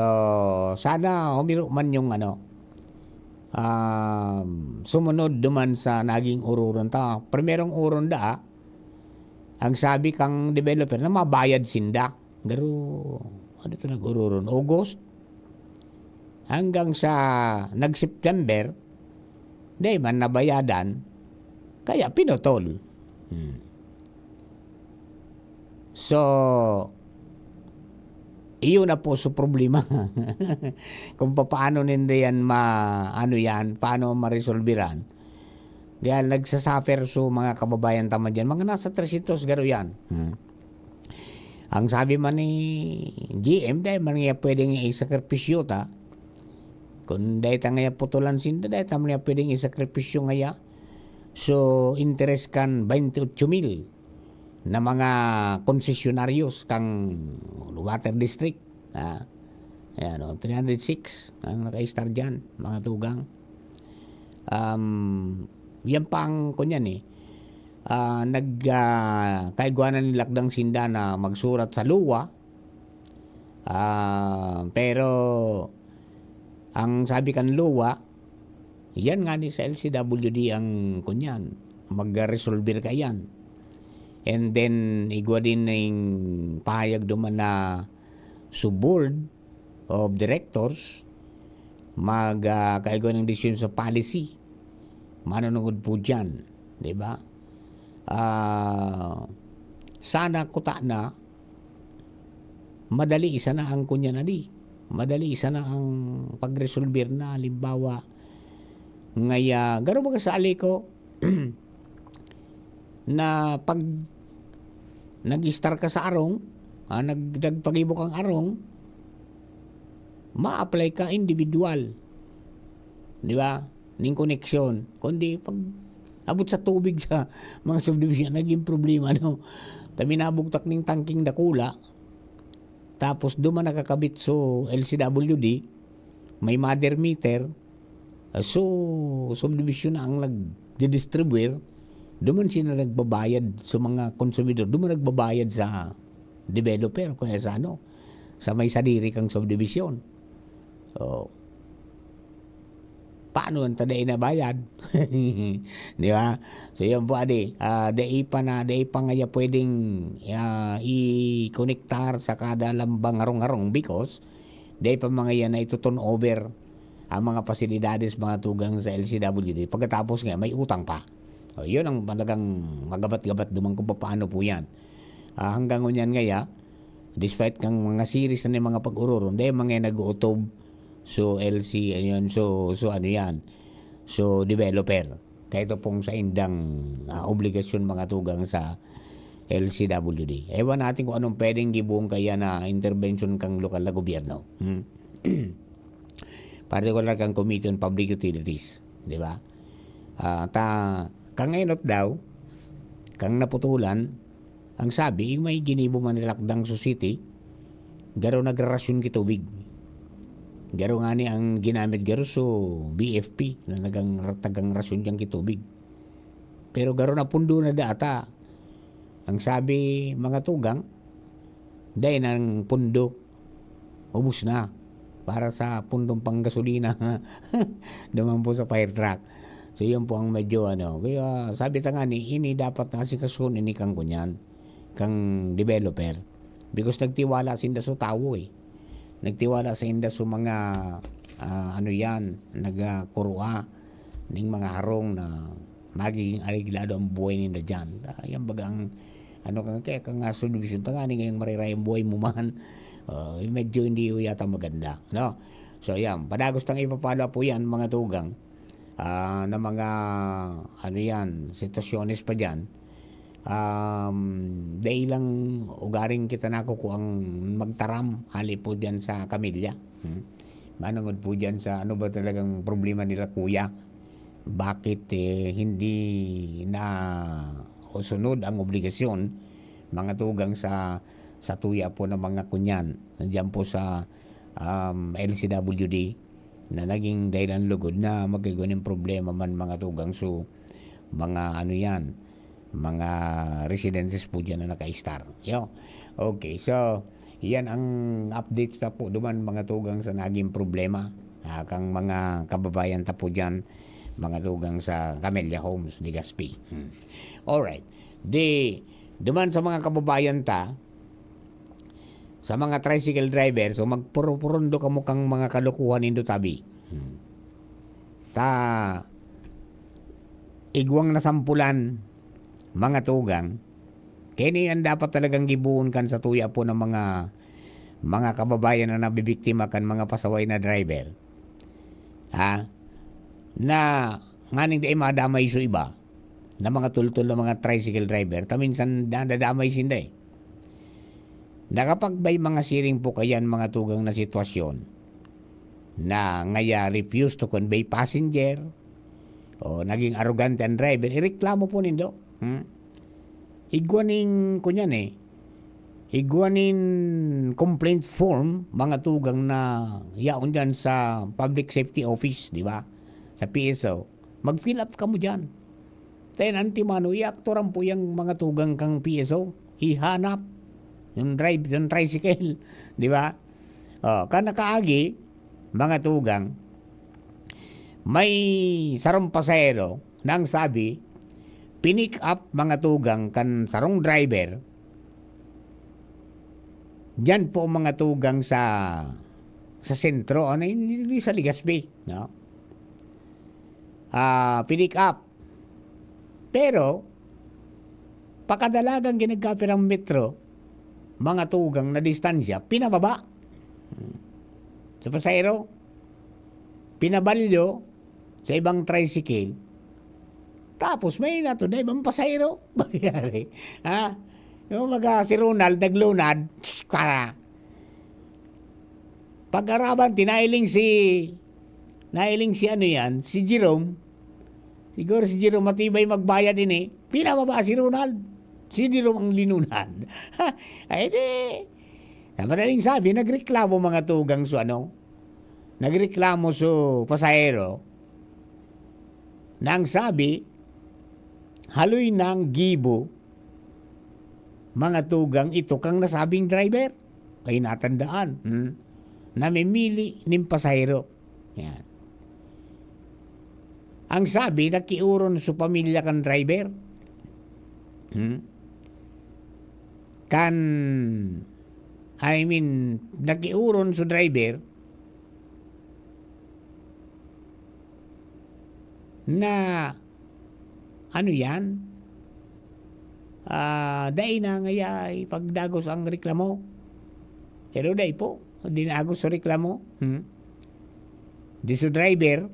S6: sana humiro man yung sumunod duman sa naging ururon ta. Primerong uron ang sabi kang developer na mabayad sinda. Pero, ano ito nag-ururon? August? Hanggang sa nag-September, di man nabayadan, kaya pinutol. So, iyon na po sa problema. Kung paano hindi yan paano ma-resolveran. Dahil nagsasuffer so mga kababayan tama dyan, mga nasa 300 garo yan. Ang sabi man ni GM, dahil man nga pwedeng isakripisyo ta, kung dahil nga putulan sinda, dahil nga pwedeng isakripisyo nga. So, interest kan 28,000 na mga konsesionaryos kang water district. Ayan, 306 ang naka-star dyan, mga tugang. Yan pa ang kunyan kaigwanan ni Lakdang Sinda na magsurat sa luwa. Pero ang sabi kan luwa, yan nga ni sa LCWD ang kunyan, mag-resolver ka yan. And then igwa din ng pahayag duman na board of directors kaigwa ng decision sa policy, manunugod po dyan, di ba? Sana kuta na madali isa na ang kunya na madali isa na ang pag-resolver na halimbawa ngaya garo ba sa ali ko na pag nag-star ka sa arong nagpag-ibo kang arong ma-apply ka individual, di ba, ning connection, kundi pag abot sa tubig sa mga subdivision naging problema taminabugtak ning tangking dakula. Tapos duman nakakabit so LCWD, may mother meter, so subdivision na ang nag-distribute, duman sila nagbabayad sa mga konsumidor, duman nagbabayad sa developer, kaya sa sa may sadiri kang subdivision. So, paano ang taday na bayad? Di ba? So, yun po, day pa nga pwedeng i-connectar sa kada lambang harong-harong because day pa mga yan na ito turn over ang mga pasilidades, mga tugang sa LCWD. Pagkatapos nga, may utang pa. So, yun ang talagang magabat-gabat dumang kung paano po yan. Hanggang ngunyan nga, despite kang mga series na mga pag-ururon, day mga nag-utob so LC, ayun, so developer. Kaya ito pong sa indang obligasyon mga tugang sa LCWD. Ewan natin kung anong pwedeng gibuong kaya na intervention kang lokal na gobyerno. Particular kang Committee on Public Utilities, di ba? Kang enot daw, kang naputulan, ang sabi, may ginibo man nilakdang sa city, garo nagrarasyon kitubig. Garo nga ni ang ginamit garo so BFP na tagang rasyon diyang kitubig. Pero garo na pundo na data. Ang sabi mga tugang, dahil ng pundo, ubus na para sa pundong panggasolina naman po sa fire truck. So yun po ang medyo kaya sabi ta nga ni, ini dapat na si kasun ini kang kunyan, kang developer. Because nagtiwala sinda sa tao Nagtiwala sa inda sa mga nagkurua ng mga harong na magiging ariglado ang buhay ninda dyan. Yan bagang kaya kang solusyon ta nga ni ngayong mariray ang buhay mo man. Medyo hindi yata maganda. No? So yan, padagos tang ipapala po yan mga tugang na mga sitwasyones pa dyan. Dahil lang ugaring kita na ko ang magtaram hali po dyan sa kamilya. Manangod po dyan sa ano ba talagang problema nila kuya. Bakit hindi na sunod ang obligasyon mga tugang sa tuya po ng mga kunyan. Nandiyan po sa LCWD na naging dahilan lugod na magkagawa problema man mga tugang. So mga mga residents po dyan na naka-star. Okay, so yan ang update ta po duman mga tugang sa naging problema kang mga kababayan ta po dyan mga tugang sa Camellia Homes, Legazpi. Alright, duman sa mga kababayan ta sa mga tricycle driver, so magpurundo ka mo kang mga kalukuhan indo tabi. Igwang nasampulan mga tugang, kini ang dapat talagang gibuon kan sa tuya po ng mga kababayan na nabibiktima kan mga pasaway na driver. Na nganing di madamay so iba na mga tultol na mga tricycle driver, taminsan dadamay sinda Nakapagbay mga siring po kayan mga tugang na sitwasyon na ngaya refuse to convey passenger o naging arrogant ang driver, ireklamo po nindo. Igwaning complaint form mga tugang na yaon dyan sa Public Safety Office, di ba? Sa PSO. Mag-fill up ka mo dyan. Then antimano, iaktoran po yung mga tugang kang PSO. Ihanap yung tricycle, di ba? Kanakaagi, mga tugang, may sarong pasahero nang sabi, pinick up mga tugang kan sarong driver dyan po mga tugang sa sentro hindi sa Legazpi, no? Pinick up pero pakadalagang ginagkapirang metro mga tugang na distansya pinababa sa pasahero, pinabalyo sa ibang tricycle. Tapos may nato na ibang pasahero. Bagayari. Yung si Ronald naglunad, para. Pag-araban, si Jerome. Siguro si Jerome matibay magbayad din pinababa si Ronald. Si Jerome ang linunad. Ay di. Sa madaling sabi, nagreklamo mga tugang nagreklamo pasahero. Nang sabi, haloy ng gibo mga tugang ito kang nasabing driver ay natandaan namimili ng pasahero. Yan. Ang sabi nakiuron sa pamilya kan driver nakiuron sa driver na dahil na ngayay pagdagos ang reklamo. Pero dahil po, dinagos sa reklamo. Di sa driver,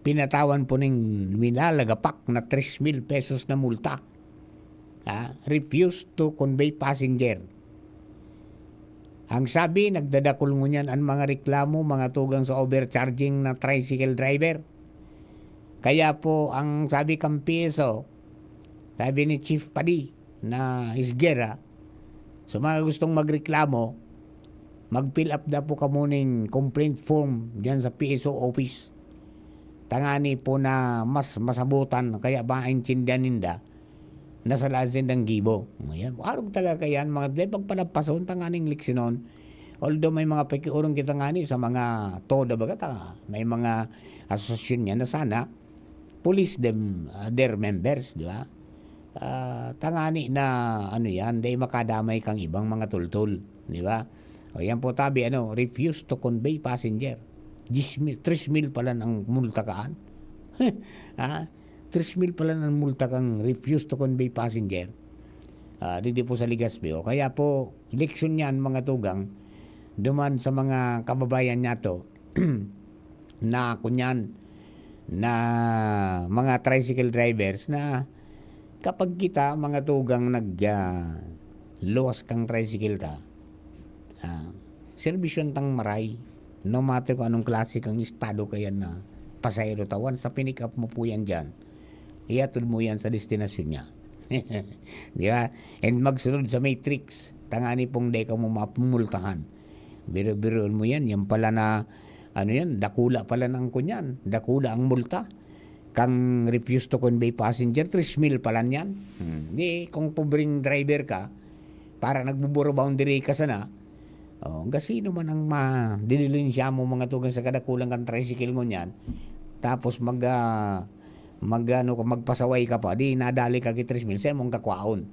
S6: pinatawan po ng minalagapak na 3,000 pesos na multa. Refuse to convey passenger. Ang sabi, nagdadakol mo niyan ang mga reklamo, mga tugang sa overcharging na tricycle driver. Kaya po, ang sabi kang PSO, sabi ni Chief Padi na Isgera, sa mga gustong magreklamo, mag-fill up na po ka muning complaint form diyan sa PSO office. Tangani po na mas masabutan, kaya maintindihan ninda, nasa lasin ng gibo. Ayan, arog talaga yan, mga pagpanapason, tanganing liksinon. Although may mga pakiurong kita ngani sa mga TODA baga, may mga asosasyon niya na sana, police them, their members, di ba? Tangani na ano yan, di makadamay kang ibang mga tultul, di ba? O yan po tabi, refuse to convey passenger. 3 mil pala ang multa kaan. 3 mil pala ng multa kang refuse to convey passenger. Hindi po sa Legazpi. Kaya po, leksyon yan mga tugang, duman sa mga kababayan niya to, na kunyan, na mga tricycle drivers na kapag kita mga tugang luwas kang tricycle ta, servisyon tang maray, no matter kung anong klase kang estado kaya na pasahero tawan, sa pinick up mo po yan dyan, iatod mo yan sa destinasyon niya. Di ba? And magsunod sa matrix, tangani pong day ka mo mapumultahan. Biro-biroon mo yan, yan pala na, dakula pala ng kunyan, dakula ang multa. Kang refuse to convey passenger, 3 mil pala yan. Di, kung pobreng driver ka, para nagbuburo boundary ka sana, gasino man ang dinilinsya mo mga tugang sa kadakulang kang tricycle mo yan, tapos magpasaway ka pa, di nadali ka kay 3 mil, saan mong kakwaon.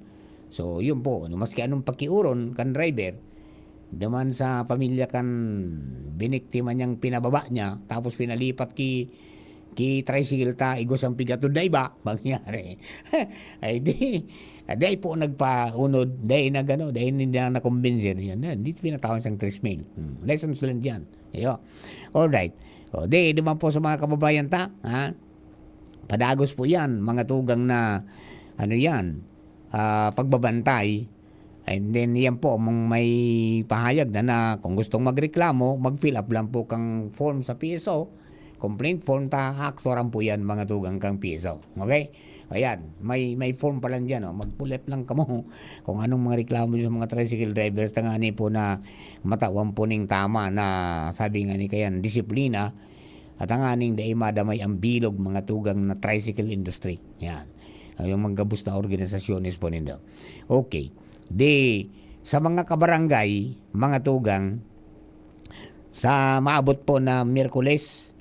S6: So, yun po, maski anong pakiuron kan driver, naman sa pamilya kan biniktima niyang pinababa niya, tapos pinalipat ki tricycle ta, igos ang pigatod na iba, mangyari. Ay di po nagpaunod, dahil hindi na nakumbinsin, hindi pinatawag siyang 3 mil. Lessons learned yan. Alright. Di naman po sa mga kababayan ta, padagos po yan, mga tugang na, pagbabantay, and then yan po, may pahayag na kung gustong magreklamo, mag-fill up lang po kang form sa PSO, complaint form ta, aktoran po yan mga tugang kang PSO. Okay? Ayan, may form pa lang dyan, mag-pull up lang kamo kung anong mga reklamo sa mga tricycle drivers, tangani po na matawan po ning tama na sabi nga ni kayan, disiplina, at anganing dahi madamay ang bilog mga tugang na tricycle industry. Yan. Yung mga gabus na organisasyones po nindo. Okay. Sa mga kabarangay, mga tugang, sa maabot po na Huwebes,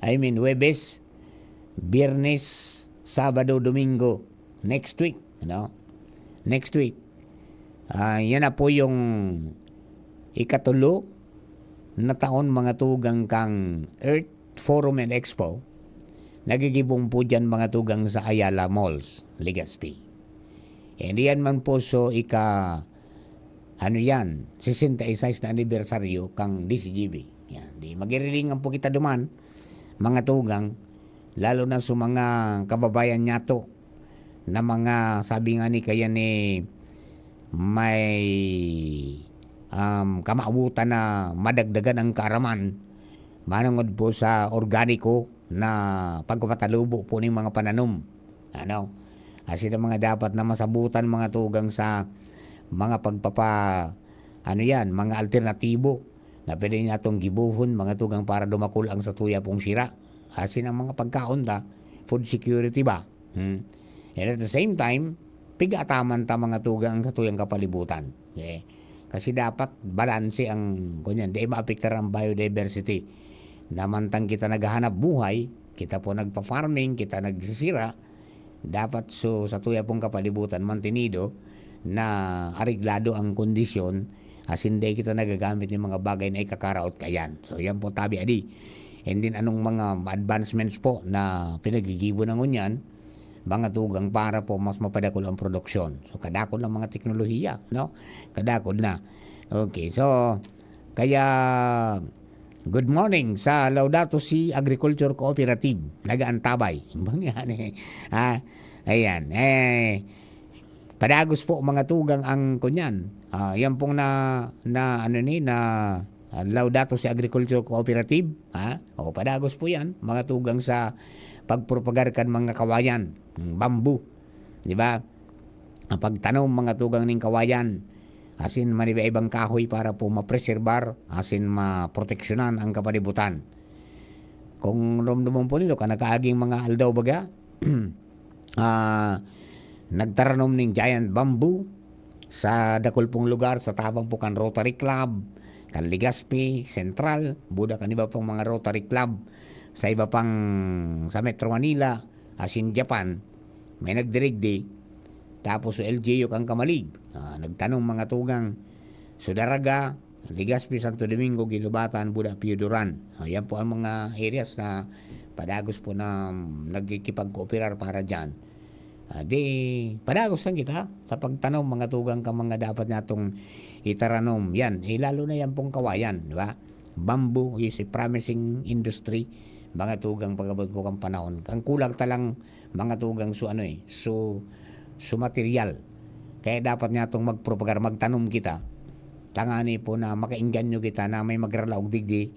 S6: Biyernes, Sabado, Domingo, next week, next week. Yan na po yung ikatulo na taon mga tugang kang Earth Forum and Expo. Nagigibong po dyan mga tugang sa Ayala Malls, Legazpi. And yan man po so 66 na anibersaryo kang DCGB. Yan, magirilingan po kita duman, mga tugang, lalo na sa mga kababayan niya to, na mga sabi nga ni kaya ni may kamautan na madagdagan ang karaman, manungod po sa organiko na pagpapatalubo po ng mga pananom. Kasi na mga dapat na masabutan mga tugang sa mga mga alternatibo na pwede nga itong gibuhon mga tugang para dumakul ang sa tuya pong sira. Kasi ng mga pagkaon food security ba? And at the same time, pigataman ta mga tugang sa tuyang kapalibutan. Okay? Kasi dapat balanse ang di maapektar ang biodiversity. Namantang kita naghahanap buhay, kita po nagpa-farming, kita nagsisira, dapat sa tuya pong kapalibutan mantinido na ariglado ang kondisyon, as hindi kita nagagamit ng mga bagay na ikakaraot kayan. So yan po tabi adi. And then anong mga advancements po na pinagigibo ng unyan, mga tugang para po mas mapadakol ang produksyon. So kadakol ng mga teknolohiya, kadakol na. Okay, so kaya good morning sa Laudato Si Agriculture Cooperative, Nagaantabay. Ayan. Padagos po mga tugang ang kunyan. Yan pong Laudato si Agriculture Cooperative. Padagos po yan, mga tugang sa pagpropagarkan mga kawayan, bamboo. Di ba? Ang pagtanom mga tugang ng kawayan, asin maniba-ibang kahoy para po mapreserbar, asin maproteksyonan ang kapalibutan. Kung rumdumon po nilo, kanakaaging mga aldaw baga, nagtaranom ng giant bamboo sa dakol pong lugar, sa tabang po kan Rotary Club, kan Legazpi, Central, buda kan iba pong mga Rotary Club, sa iba pang sa Metro Manila, asin Japan, may nagdirigdi. Tapos sa LGU kang Kamalig, nagtanong mga tugang Sudaraga, Legazpi, Santo Domingo, Gilubatan, Buda, Piuduran. Yan po ang mga areas na padagos po na nagkikipag-kooperar para dyan. Padagos lang kita sa pagtanong mga tugang ka mga dapat natong itaranom. Yan, lalo na yan pong kawayan, di ba? Bamboo is a promising industry. Mga tugang pagabot po kang panahon. Ang kulang talang mga tugang so material. Kaya dapat niya itong magpropagar, magtanom kita. Tangani po na makainganyo kita na may magralaog digdi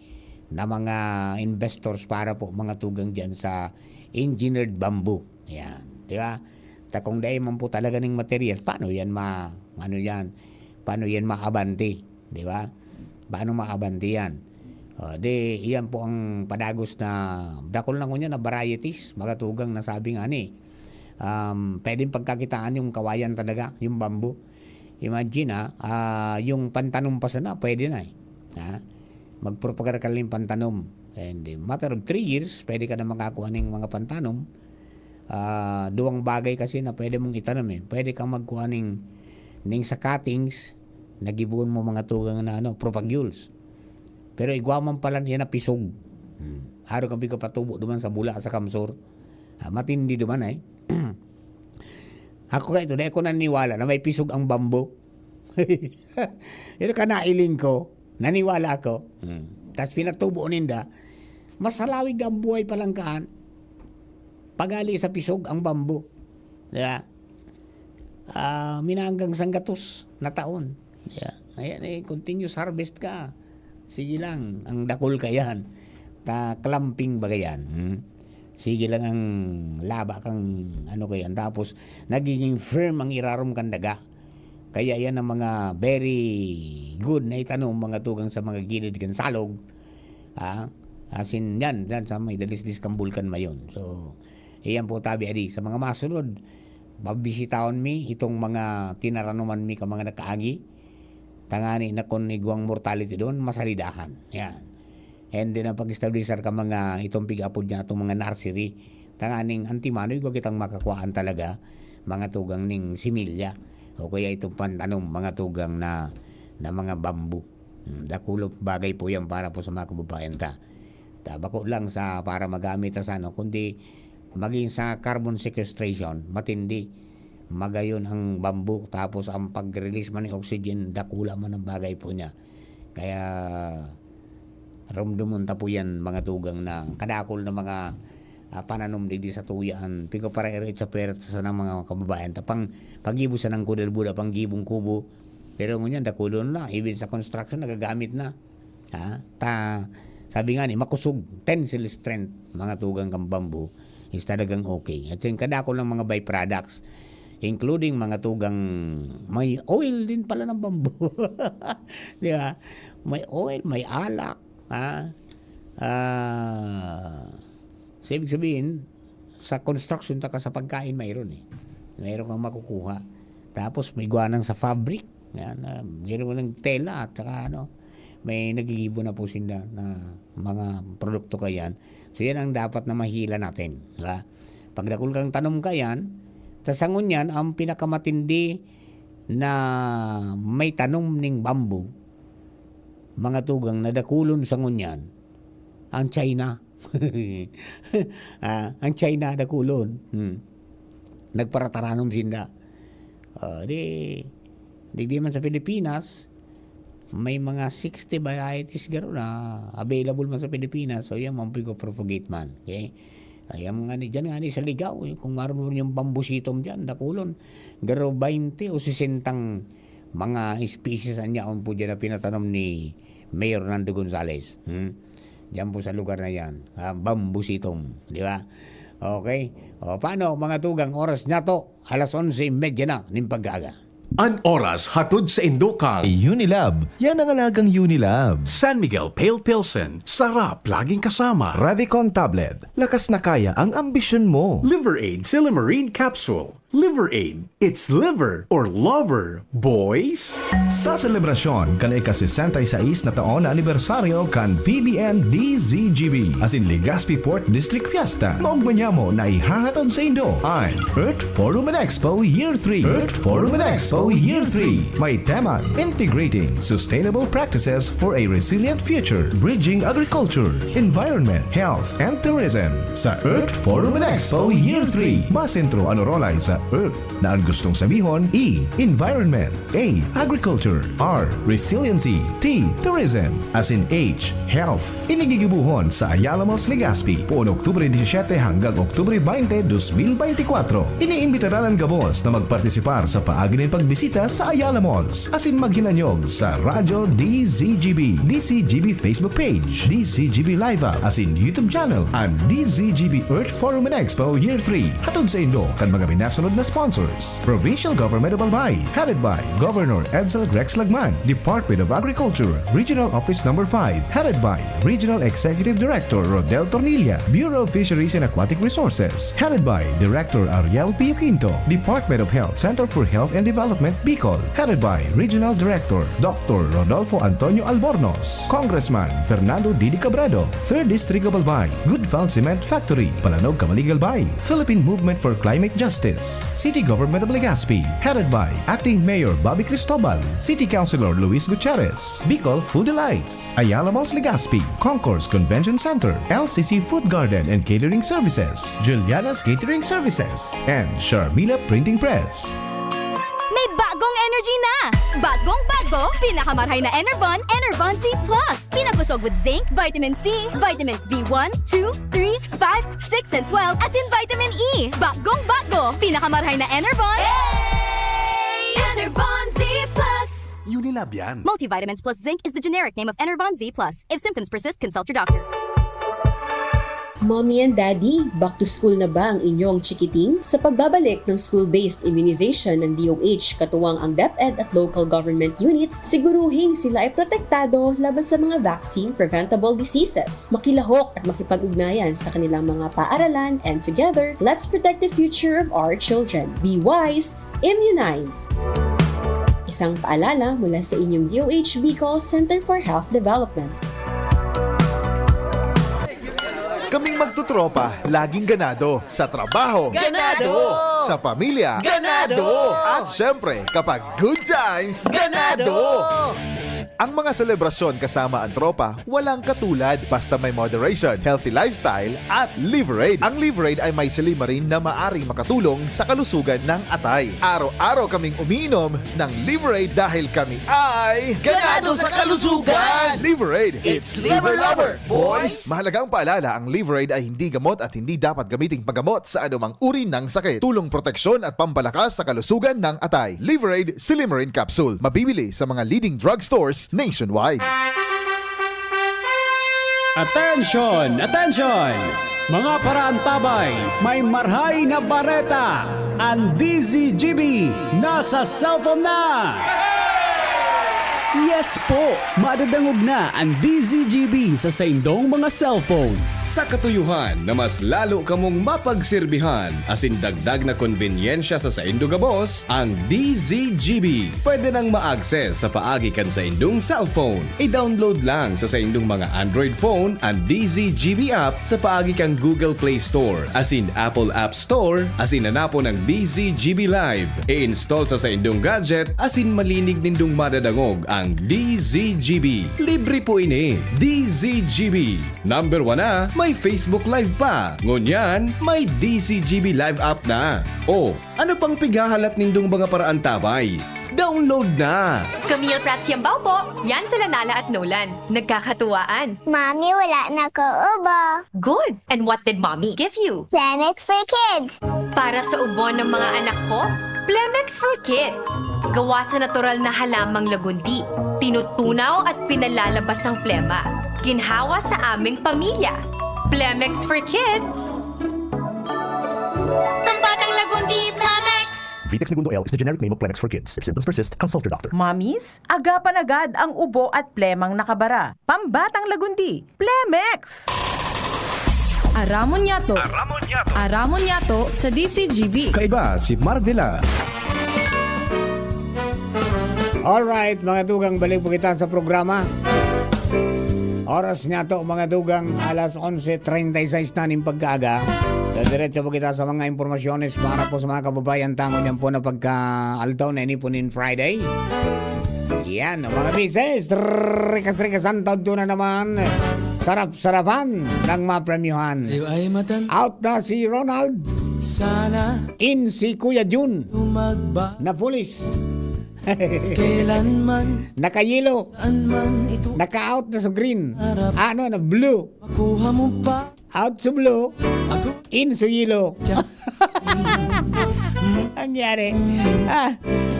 S6: na mga investors para po mga tugang dyan sa engineered bamboo. Yan. Di ba? Kung dahil man po talaga ng material, paano yan paano yan maabanti? Di ba? Paano maabanti yan? Iyan po ang padagos na dakol lang ko niya na varieties, mga tugang na sabi nga ni. Pwedeng pagkakitaan yung kawayan talaga, yung bamboo. Imagine yung pantanom pa sana, pwede na magpropagar ka lang pantanom. And matter of 3 years, pwede ka na makakuha ng mga pantanom. Duwang bagay kasi na pwede mong itanom Pwede kang magkuha ng sa cuttings, nagibuon mo mga tugang na propagules. Pero igwaman pala yan na pisog. Haro kang patubo duman sa bula sa kamsor. Matindi duman Ako ka ito, dahil ko naniwala na may pisog ang bambo. Pero kanailing ko, naniwala ako. Tapos pinatubo ninda, masalawig ang buhay palang kaan. Pagali sa pisog ang bambo. Diba? Minanggang sanggatos na taon. Diba? Ayan continuous harvest ka. Sige lang, ang dakol ka yan. Clamping bagayan. Sige lang ang laba kang kayan. Tapos, nagiging firm ang irarom kang daga. Kaya yan ang mga very good na itanong mga tugang sa mga gilid kang salog. Asin yan sa may dalisdis kang bulkan mayon. So, iyan po tabi adi. Sa mga masunod, babisitaon mi itong mga tinaranuman mi ka mga nakaagi. Tangani na koniguang mortality doon, masalidahan. Yan. And then ang pag-establisher ka mga itong pig-apod niya, itong mga nursery, tanganing antimanoy ko kitang makakuhaan talaga mga tugang ning similya o kaya itong pantanom mga tugang na mga bamboo. Dakulop bagay po yan para po sa mga kababayan ta. Tabako lang sa para magamit sa kundi maging sa carbon sequestration, matindi. Magayon ang bamboo tapos ang pag-release man ng oxygen, dakula man ang bagay po niya. Kaya rumdumunta po yan mga tugang na kadakol na mga pananom di sa tuyaan. Pico para irit sa pera sa ng mga kababayan. Pag-ibo sa ng kudel buda, pang-gibong kubo. Pero ngunyan, dakulon na. Even sa construction, nagagamit na. Sabi nga ni, makusog, tensile strength, mga tugang kang bamboo, is talagang okay. At yung kadakol ng mga byproducts, including mga tugang, may oil din pala ng bamboo. Di ba? May oil, may alak, so ibig sabihin sa construction taka sa pagkain mayroon mayroon kang makukuha. Tapos may guwanang sa fabric yan, mayroon ng tela at saka may nagigibo na po sila na mga produkto kayan. So yan ang dapat na mahila natin, diba? Pagdakul kang tanom kayan, tasangon yan ang pinakamatindi na may tanom ning bamboo, mga tugang na dakulon sa ngunyan, ang China. Ang China dakulon. Nagparataranom sinda. Di man sa Pilipinas, may mga 60 varieties garo na available man sa Pilipinas. So yan man propagate man. Okay? Kaya mga ni dyan nga ni sa ligaw, kung maroon yung bambusitom dyan, dakulon, garo 20 o 60 mga species niya po dyan na pinatanom ni Mayor Nando Gonzales. Diyan po sa lugar na yan, bambusitom, di ba? Okay, o paano mga tugang, oras na to, 11:30 na, ng pag-aga.
S15: An oras hatod sa Indokal.
S16: Unilab, yan ang alagang Unilab.
S15: San Miguel Pale Pilsen, sarap laging kasama.
S16: Revicon Tablet, lakas na kaya ang ambisyon mo.
S15: Liver Aid Silimarine Capsule. Liver Aid, it's liver or lover, boys.
S16: Sa selebrasyon kan ika-66 na taon na anibersaryo kan PBN DZGB as in Legazpi Port District Fiesta, maugmanya mo na ihahatod sa Indo ay Earth Forum and Expo Year 3. Earth Forum and Expo Year 3 may tema Integrating Sustainable Practices for a Resilient Future, Bridging Agriculture, Environment, Health, and Tourism. Sa Earth Forum and Expo Year 3, masentro ano rolay sa Earth na ang gustong sabihon E. Environment, A. Agriculture, R. Resiliency, T. Tourism, as in H. Health. Inigigibuhon sa Ayala Malls Legazpi poon Oktubre 17 hanggang Oktubre 20, 2024. Iniimbitaran ang gabos na magpartisipar sa paagi ng pagbisita sa Ayala Malls as in maghinanyog sa Radyo DZGB, DCGB Facebook page, DCGB Live App as in YouTube channel, and DZGB Earth Forum and Expo Year 3. Hatod sa Indo kan mga binasunod na sponsors. Provincial Government of Albay, headed by Governor Edsel Grex Lagman. Department of Agriculture, Regional Office No. 5, headed by Regional Executive Director Rodel Tornilla. Bureau of Fisheries and Aquatic Resources, headed by Director Ariel Pio Quinto. Department of Health, Center for Health and Development, Bicol, headed by Regional Director Dr. Rodolfo Antonio Albornoz. Congressman Fernando Didi Cabredo, 3rd District of Albay. Good Found Cement Factory, Palanog, Camalig, Albay. Philippine Movement for Climate Justice. City Government of Legazpi, headed by Acting Mayor Bobby Cristobal. City Councilor Luis Gutierrez. Bicol Food Delights, Ayala Malls Legazpi, Concourse Convention Center, LCC Food Garden and Catering Services, Juliana's Catering Services, and Sharmila Printing Press.
S18: May bagong energy na! Bagong bago, pinakamarhay na Enervon, Enervon Z+. Pinapusog with zinc, vitamin C, vitamins B1, 2, 3, 5, 6, and 12, as in vitamin E. Bagong bago, pinakamarhay na Enervon. Hey! Enervon Z+.
S14: Unilab yan.
S18: Multivitamins plus zinc is the generic name of Enervon Z+. If symptoms persist, consult your doctor.
S12: Mommy and Daddy, back to school na ba ang inyong chikiting? Sa pagbabalik ng school-based immunization ng DOH katuwang ang DepEd at local government units, siguruhing sila ay protektado laban sa mga vaccine-preventable diseases. Makilahok at makipag-ugnayan sa kanilang mga paaralan, and together, let's protect the future of our children. Be wise, immunize! Isang paalala mula sa inyong DOH Bicol Center for Health Development.
S13: Kaming magtutropa, laging ganado. Sa trabaho,
S17: Ganado!
S13: Sa pamilya,
S17: Ganado!
S13: At syempre, kapag good times,
S17: Ganado!
S13: Ang mga selebrasyon kasama ang tropa, walang katulad basta may moderation, healthy lifestyle, at Liver Aid. Ang Liver Aid ay may silimarin na maaring makatulong sa kalusugan ng atay. Araw-araw kaming umiinom ng Liver Aid dahil kami ay
S17: Ganado sa kalusugan!
S13: Liver Aid,
S17: It's Liver Lover, boys!
S13: Mahalagang paalala, ang Liver Aid ay hindi gamot at hindi dapat gamiting paggamot sa anumang uri ng sakit. Tulong proteksyon at pampalakas sa kalusugan ng atay. Liver Aid Silimarin Capsule. Mabibili sa mga leading drugstores nationwide.
S5: Attention! Attention! Mga parantabay, may marhay na bareta! Ang DZGB nasa cellphone na! Yes po! Madadangog na ang DZGB sa saindong mga cellphone.
S21: Sa katuyuhan na mas lalo kamong mapagserbihan asin dagdag na konvenyensya sa saindo gabos, ang DZGB pwede nang ma-access sa paagi kan sa indong cellphone. I-download lang sa saindong mga Android phone ang DZGB app sa paagi kang Google Play Store asin Apple App Store asin hanapon ang DZGB Live. I-install sa saindong gadget asin malinig nindong madadangog ang DZGB. Libre po ini. DZGB. Number 1 na, may Facebook Live pa. Ngunyan, may DZGB Live app na. O, ano pang pigahalat nindong mga paraan tabay? Download na!
S18: Camille Prats Yambaw po. Yan sila Nala at Nolan. Nagkakatuwaan.
S2: Mommy, wala na ko ubo.
S18: Good. And what did Mommy give you?
S2: Plemex for kids.
S18: Para sa ubo ng mga anak ko, Plemex for Kids. Gawa sa natural na halamang lagundi. Tinutunaw at pinalalabas ang plema. Ginhawa sa aming pamilya. Plemex for Kids.
S2: Pambatang lagundi, Plemex.
S22: Vitex Segundo L is the generic name of Plemex for kids. If symptoms persist, consult your doctor.
S23: Mommies, agapan agad ang ubo at plemang nakabara. Pambatang lagundi, Plemex!
S3: Aramon Yato. Aramon Yato sa DCGB.
S21: Kaiba si Mardela.
S6: Alright, mga dugang, balik po kita sa programa. Oras nga to, mga dugang, alas 11:36 na ng pagkaaga. Diretso po kita sa mga impormasyones para po sa mga kababayan tango niyan po na pagka-altaw na ini po nin Friday. Yan, mga mises, rikas-rikasan taon na naman. Sarap-sarapan ng mapremyuhan. Out na si Ronald.
S20: Sana
S6: in si Kuya Jun na pulis.
S20: Kailanman
S6: Nakayelo. Naka-out na sa green. Ano na blue.
S20: Makuha mo pa.
S6: Out sa blue. In sa yellow. Ang yari.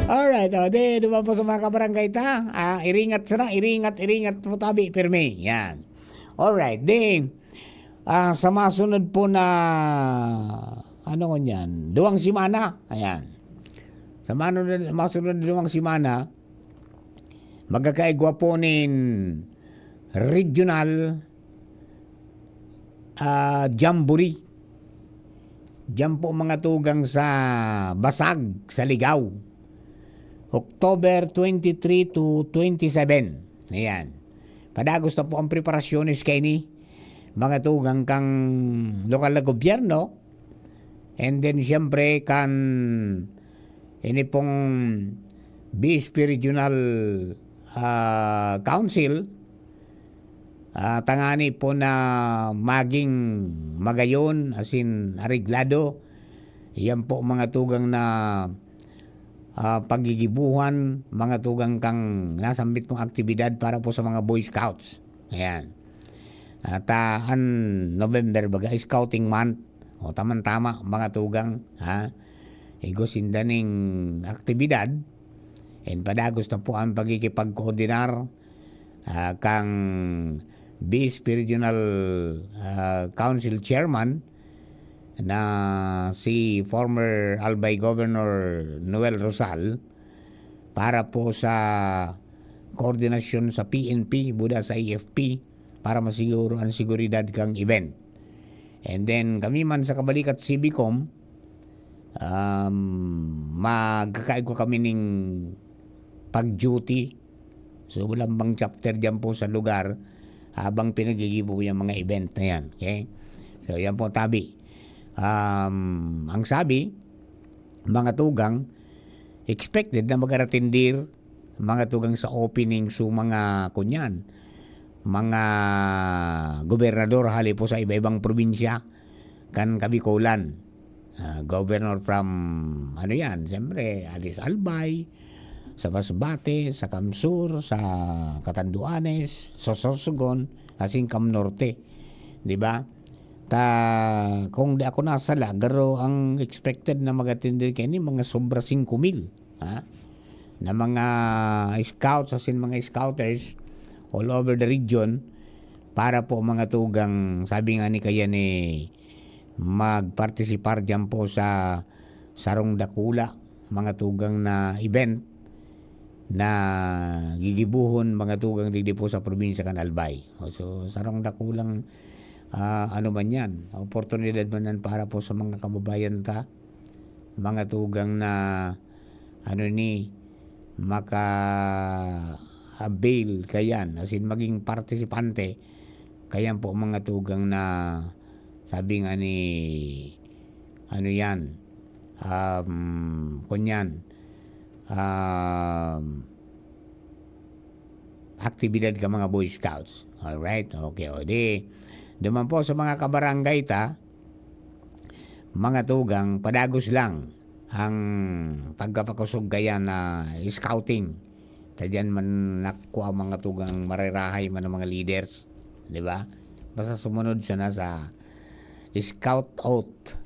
S6: Alright, di dumaan po sa mga kabarangay ta. Iringat sana, iringat po tabi, pirmi. Yan. Alright, sa masunod po na ano ko yan, duwang simana. Ayan. Sa masunod na duwang simana, magkakaigwa po nin regional jamboree. Diyan po mga tugang sa Basag, sa Ligaw. October 23 to 27. Ayan. Padagos na po ang preparasyones kay ni mga tugang kang lokal na gobyerno. And then siyempre kan ini pong BSP Regional Council. Tangani po na maging magayon, as in areglado. Yan po mga tugang na pagigibuhan, mga tugang kang nasambit pong aktibidad para po sa mga Boy Scouts. Ayan. At November baga, Scouting Month. O tama-tama mga tugang. Igusindaning aktibidad. And padagos na po ang pagkikipag-koordinar kang BSP Regional Council Chairman na si former Albay Governor Noel Rosal para po sa koordinasyon sa PNP, buda sa AFP para masiguro ang seguridad kang event. And then kami man sa Kabalikat Cibicom, magkakaig ko kami ning pag-duty. So walang bang chapter dyan po sa lugar habang pinagigibo yung mga event na yan. Okay? So yan po tabi. Ang sabi, mga tugang, expected na mag-aratindir mga tugang sa opening so mga kunyan, mga gobernador hali po sa iba-ibang probinsya kan Kabikulan. Governor from ano yan, siyempre Alice Albay, sa Masbate, sa Kamsur, sa Catanduanes, sa Sorsogon, kasing Cam Norte. Di ba? Kung di ako nasala, garo ang expected na mag-attend kayo ni mga sobra 5,000. Na mga scouts, as in mga scouters, all over the region, para po mga tugang, sabi nga ni kaya ni magpartisipar dyan po sa Sarong Dakula, mga tugang na event na gigibuhon mga tugang digdi po sa probinsya kan Albay. So Sarong Dakulang ano man yan, oportunidad man yan para po sa mga kababayan ta, mga tugang na ano ni maka-avail kayan, as in maging partisipante kayan po mga tugang na sabi nga ni ano yan kunyan aktibidad ka mga Boy Scouts. Alright, okay, o di duman po sa mga kabarangay ta, mga tugang, padagos lang ang pagkapakusog gaya na scouting. Tadyan man nakuha mga tugang marirahay man ng mga leaders. Di ba? Basta sumunod sana sa scout oath.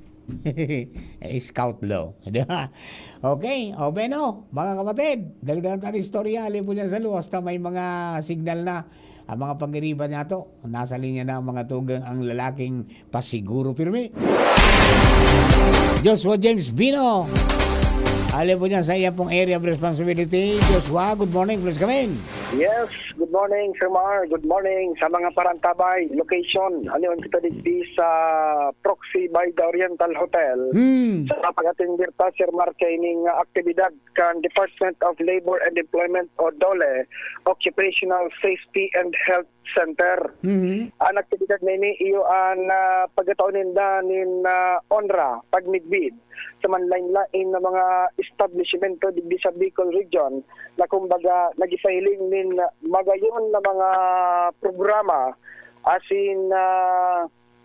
S6: Scout law. Di ba? Okay, o Beno, mga kapatid, dagdagan tayo istorya, alin po niya sa luwas na may mga signal na ang mga pag-iriban niya to. Nasa linya na ang mga tugang ang lalaking pasiguro pirmi. Joshua James Bino, alin po niya sa iya pong area of responsibility. Joshua, good morning, please come in.
S1: Yes, good morning, Sir Mar. Good morning sa mga Parantabay location. Ano kita digdi sa proxy by the Oriental Hotel. Sa pag-atindir ta, Sir Mar, kaining aktibidad kan Department of Labor and Employment o DOLE, Occupational Safety and Health Center. Ang aktibidad na ini iyo ang pagkataunin na nin ONRA, pagmidbid sa manlain-lain na mga establishmento digdi sa Bicol Region na kumbaga nagisahiling nin magayon na mga programa asin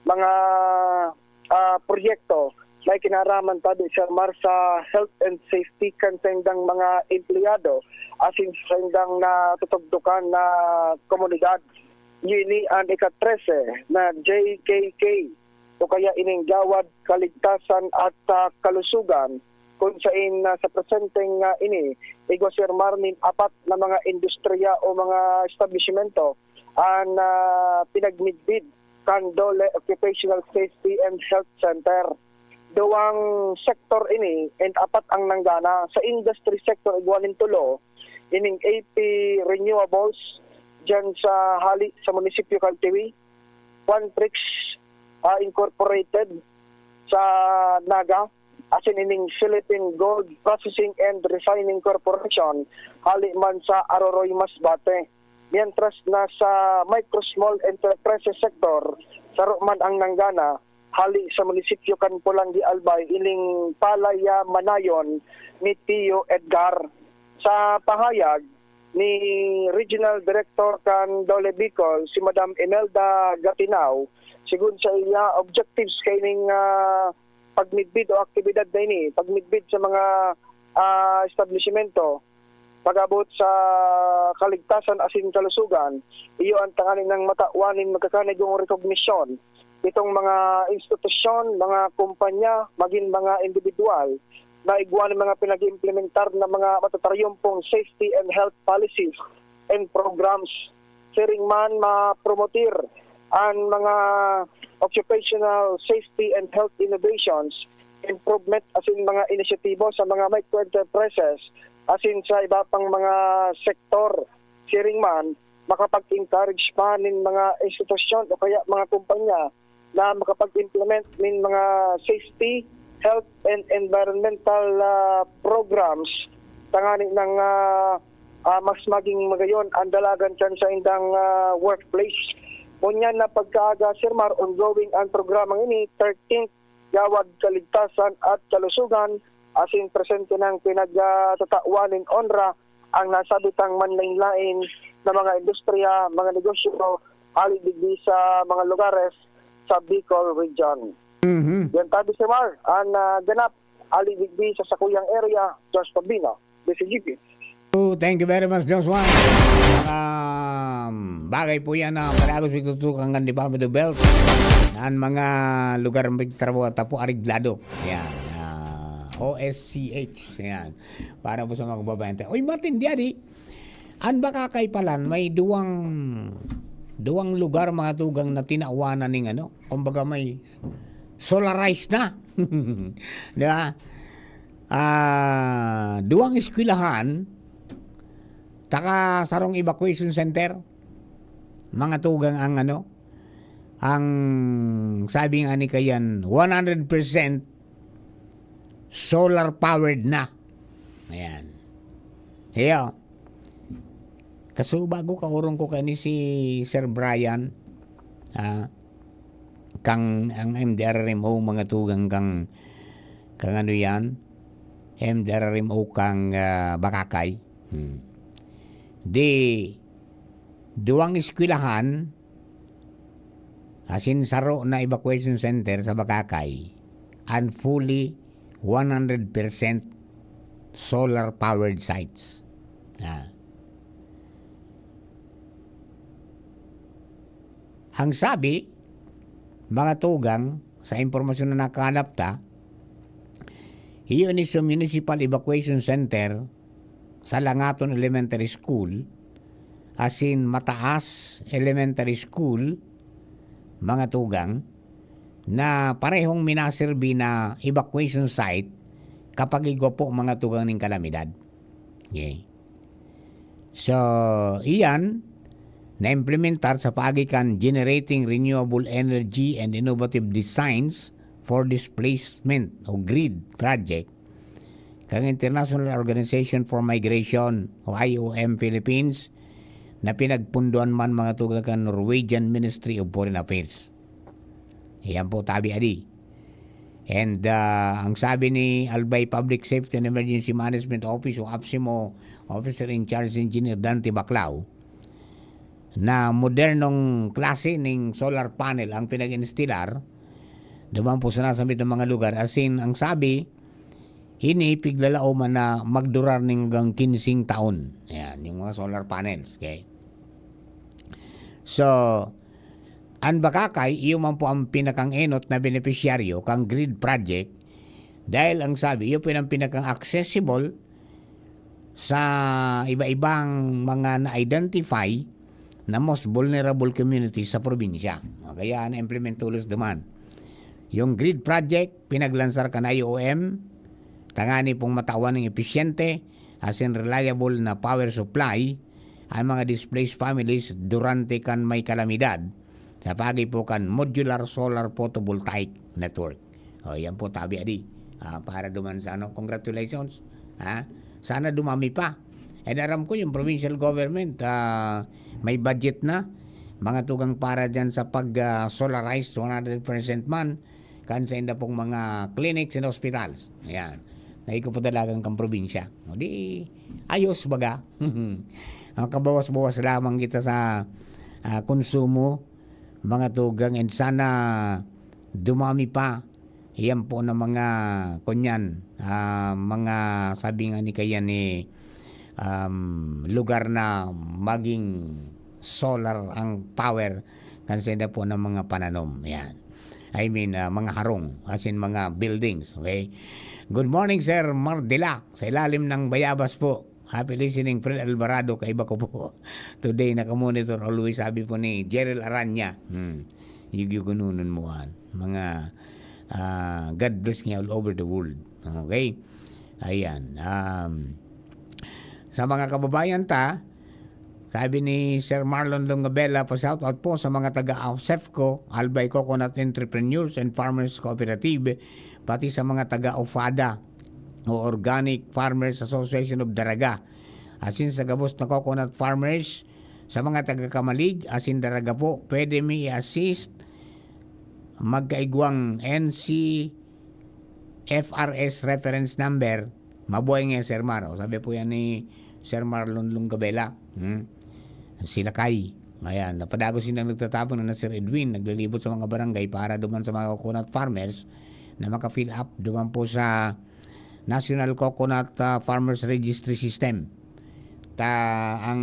S1: mga proyekto na kinaraman pa di Sir Mar sa health and safety kan sa indang mga empleyado asin sa indang natutugdukan na komunidad. Yini ang ika-13 na JKK o kaya ining Gawad Kaligtasan at Kalusugan kung saan sa presenteng ini igo Sir Marmin apat na mga industriya o mga establishmento ang pinagmidbid kan DOLE Occupational Safety and Health Center. Duwang sektor ini and apat ang nanggana sa industry sector igwanin tulo ining AP Renewables dyan sa hali sa munisipyo Caltiwi, Quantrix Incorporated sa Naga, asin ining Philippine Gold Processing and Refining Corporation, hali man sa Aroroy, Masbate. Mientras na sa Micro Small Enterprises sector, saro man ang nanggana, hali sa munisipyo Kanpulangi Albay, ining Palaya Manayon ni Tio Edgar. Sa pahayag ni Regional Director kan DOLE Bicol, si Madam Imelda Gatinaw, sigun sa iya objectives kaining pagmidbid o aktibidad na ini, pagmidbid sa mga establishmento, pag-abot sa kaligtasan asin kalusugan, iyo ang tanganin ng matauanin magkakanigong recognition itong mga institusyon, mga kumpanya, maging mga individual na igwan ng mga pinag-implementar na mga matataryumpong safety and health policies and programs. Siring man ma-promotir ang mga occupational safety and health innovations, improvement asin mga inisyatibo sa mga micro-enterprises asin sa iba pang mga sektor. Siring man makapag-encourage pa ng mga institusyon o kaya mga kumpanya na makapag-implement ng mga safety, health and environmental programs tanganin ng mas maging magayon ang dalagan dyan sa indang workplace. Kunyan na pagkaaga Sir Mar, ongoing ang programang ini, 13th Gawad Kaligtasan at Kalusugan asin presente ng pinagtatauanin ONRA ang nasabitang manlain-lain na mga industriya, mga negosyo, alidigdi sa mga lugares sa Bicol Region. Yan tabi si Mar, ang ganap alidigdi sa Sakuyang area, George Pabino, DCGP.
S6: Thank you very much, Joshua. Bagay po yan na palagos pagtutukan ng Department of Health na mga lugar ng trabaho tapo ariglado. Yan. OSCH. Yan. Para po sa mga kababayan. Uy, Martin, Diadi, an baka kay palan, may duwang lugar mga tugang na tinaawanan ng kumbaga may solarized na. Diba? Duwang eskwelahan, taka sarong evacuation center, mga tugang ang ang sabi nga ni kayan, 100% solar powered na. Ayan. Hiyo. Kaso bago kaurong ko kani si Sir Brian, kang ang MDRMO mga tugang kang yan, MDRMO kang Bakakay. Di duwang eskwelahan asin saro na evacuation center sa Bakakay and fully 100% solar-powered sites. Ang sabi, mga tugang, sa impormasyon na nakahanap ta, iyon is sa Municipal Evacuation Center sa Langaton Elementary School, as in Mataas Elementary School, mga tugang, na parehong minaserbi na evacuation site kapag igwa po mga tugang ng kalamidad. Okay. So, iyan, na-implementar sa paagikan Generating Renewable Energy and Innovative Designs for Displacement o GRID project kang International Organization for Migration o IOM Philippines na pinagpunduan man mga tugang kan Norwegian Ministry of Foreign Affairs. Iyan po tabi adi. And ang sabi ni Albay Public Safety and Emergency Management Office o APSIMO Officer in Charge Engineer Dante Baclao, na modernong klase ng solar panel ang pinag-instalar duman po sa nasamit ng mga lugar. As in, ang sabi, hinipiglalao man na magdurar ng hanggang 15 taon. Ayan, yung mga solar panels. Okay? So, ang bakakay, iyo man po ang pinakang enot na beneficiaryo kang grid project dahil ang sabi, iyo po ang pinakang accessible sa iba-ibang mga na-identify na most vulnerable communities sa probinsya. Kaya na-implement tulos duman. Yung grid project, pinaglansar ka na IOM, tangani pong matawan ng episyente as in reliable na power supply ang mga displaced families durante kan may kalamidad sa pagi po kan modular solar photovoltaic network. O yan po tabi adi. Para duman sa congratulations. Sana dumami pa. Aram ko yung provincial government may budget na mga tugang para dyan sa pag-solarize 100% man kan sa inda pong mga clinics and hospitals. Ayan. Naikupodalagang kang probinsya. O di, ayos baga. Kabawas-bawas lamang kita sa konsumo, mga tugang, and sana dumami pa. Iyan po na mga kunyan, mga sabi nga ni kaya ni lugar na maging solar ang power kansenda po ng mga pananom. Yan. I mean, mga harong, as in mga buildings. Okay? Good morning, Sir Mardila. Sa ilalim ng bayabas po. Happy listening, Fred Alvarado. Kaiba ko po. Today, nakamonitor always, sabi po ni Gerald Aranya. Yugyugununan mo. Mga God bless niya all over the world. Okay? Ayan. Sa mga kababayan sabi ni Sir Marlon Longabella, pa-shout out po sa mga taga-AUSEFCO, Albay Coconut Entrepreneurs and Farmers Cooperative, pati sa mga taga-OFADA o Organic Farmers Association of Daraga. Asin sa gabos na coconut farmers, sa mga taga-Kamalig, asin Daraga po, pwede may assist magkaigwang NCFRS reference number. Mabuhay nga Sir Mar. Sabi po yan ni Sir Marlon Longabella. Sila Kay. Ngayon, napadago silang nagtatapon na Sir Edwin, naglalibot sa mga barangay para duman sa mga coconut farmers na maka-fill up duman po sa National Coconut Farmers Registry System. Ang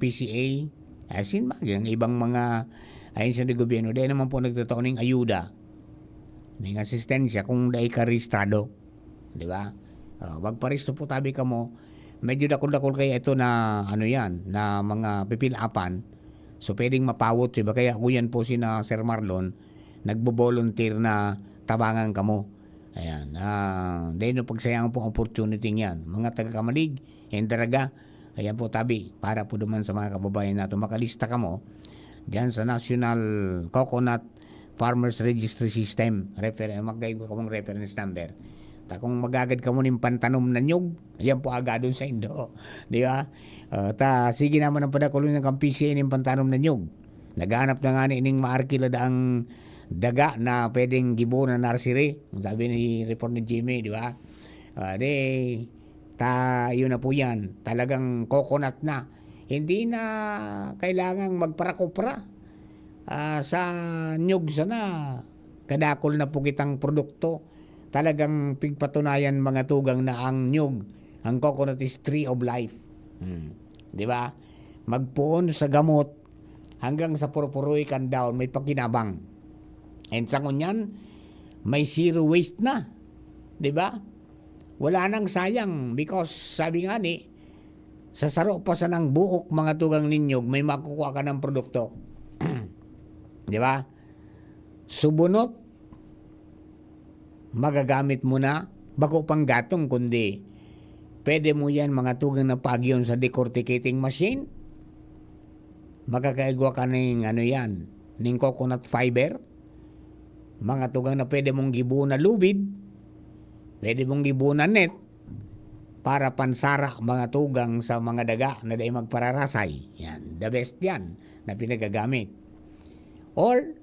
S6: PCA, asin ba, yung ibang mga ayon sa gobyerno, dahil naman po nagtataon ng ayuda, ng asistensya kung dahil ka registrado. Di ba? Wag paristo po tabi ka mo. Medyo dakol-dakol kaya ito na na mga pipilapan. So pwedeng mapawot siya. Kaya ako yan po sina Sir Marlon nagbo-volunteer na tabangan ka mo. Ayan. Dahil no pagsayangan po opportunity yan. Mga taga-Kamalig, and Daraga, ayan po tabi. Para po duman sa mga kababayan natin. Makalista ka mo dyan sa National Coconut Farmers Registry System. Magkaigo ka mong reference number. Kung magagad ka mo ng pantanom na nyug, ayan po agad doon sa Indo. Di ba? Sige naman ang padakulong ng PCA ng pantanom na nyug. Naghanap na nga ining maarkila ang daga na pwedeng gibo na nursery. Sabi ni report ni Jimmy, di ba? Yun na po yan. Talagang coconut na. Hindi na kailangang magparakopra sa nyug sana. Kadakol na po kitang produkto. talagang pigpatunayan mga tugang na ang nyug, ang coconut is tree of life. Di ba? Magpuon sa gamot hanggang sa purpuroy kan down, may pakinabang. And sa ngunyan, may zero waste na. Di ba? Wala nang sayang because sabi nga ni, sa saro pa sa ng buok mga tugang ninyog, may makukuha ka ng produkto. Di ba? Subunot, magagamit mo na, bako pang gatong, kundi pwede mo yan mga tugang na pagyon sa decorticating machine. Magkakaigwa ka ng yan, ng coconut fiber. Mga tugang na pwede mong gibu na lubid, pwede mong gibu na net, para pansara mga tugang sa mga daga na dahil magpararasay. Yan, the best yan na pinagagamit. Or,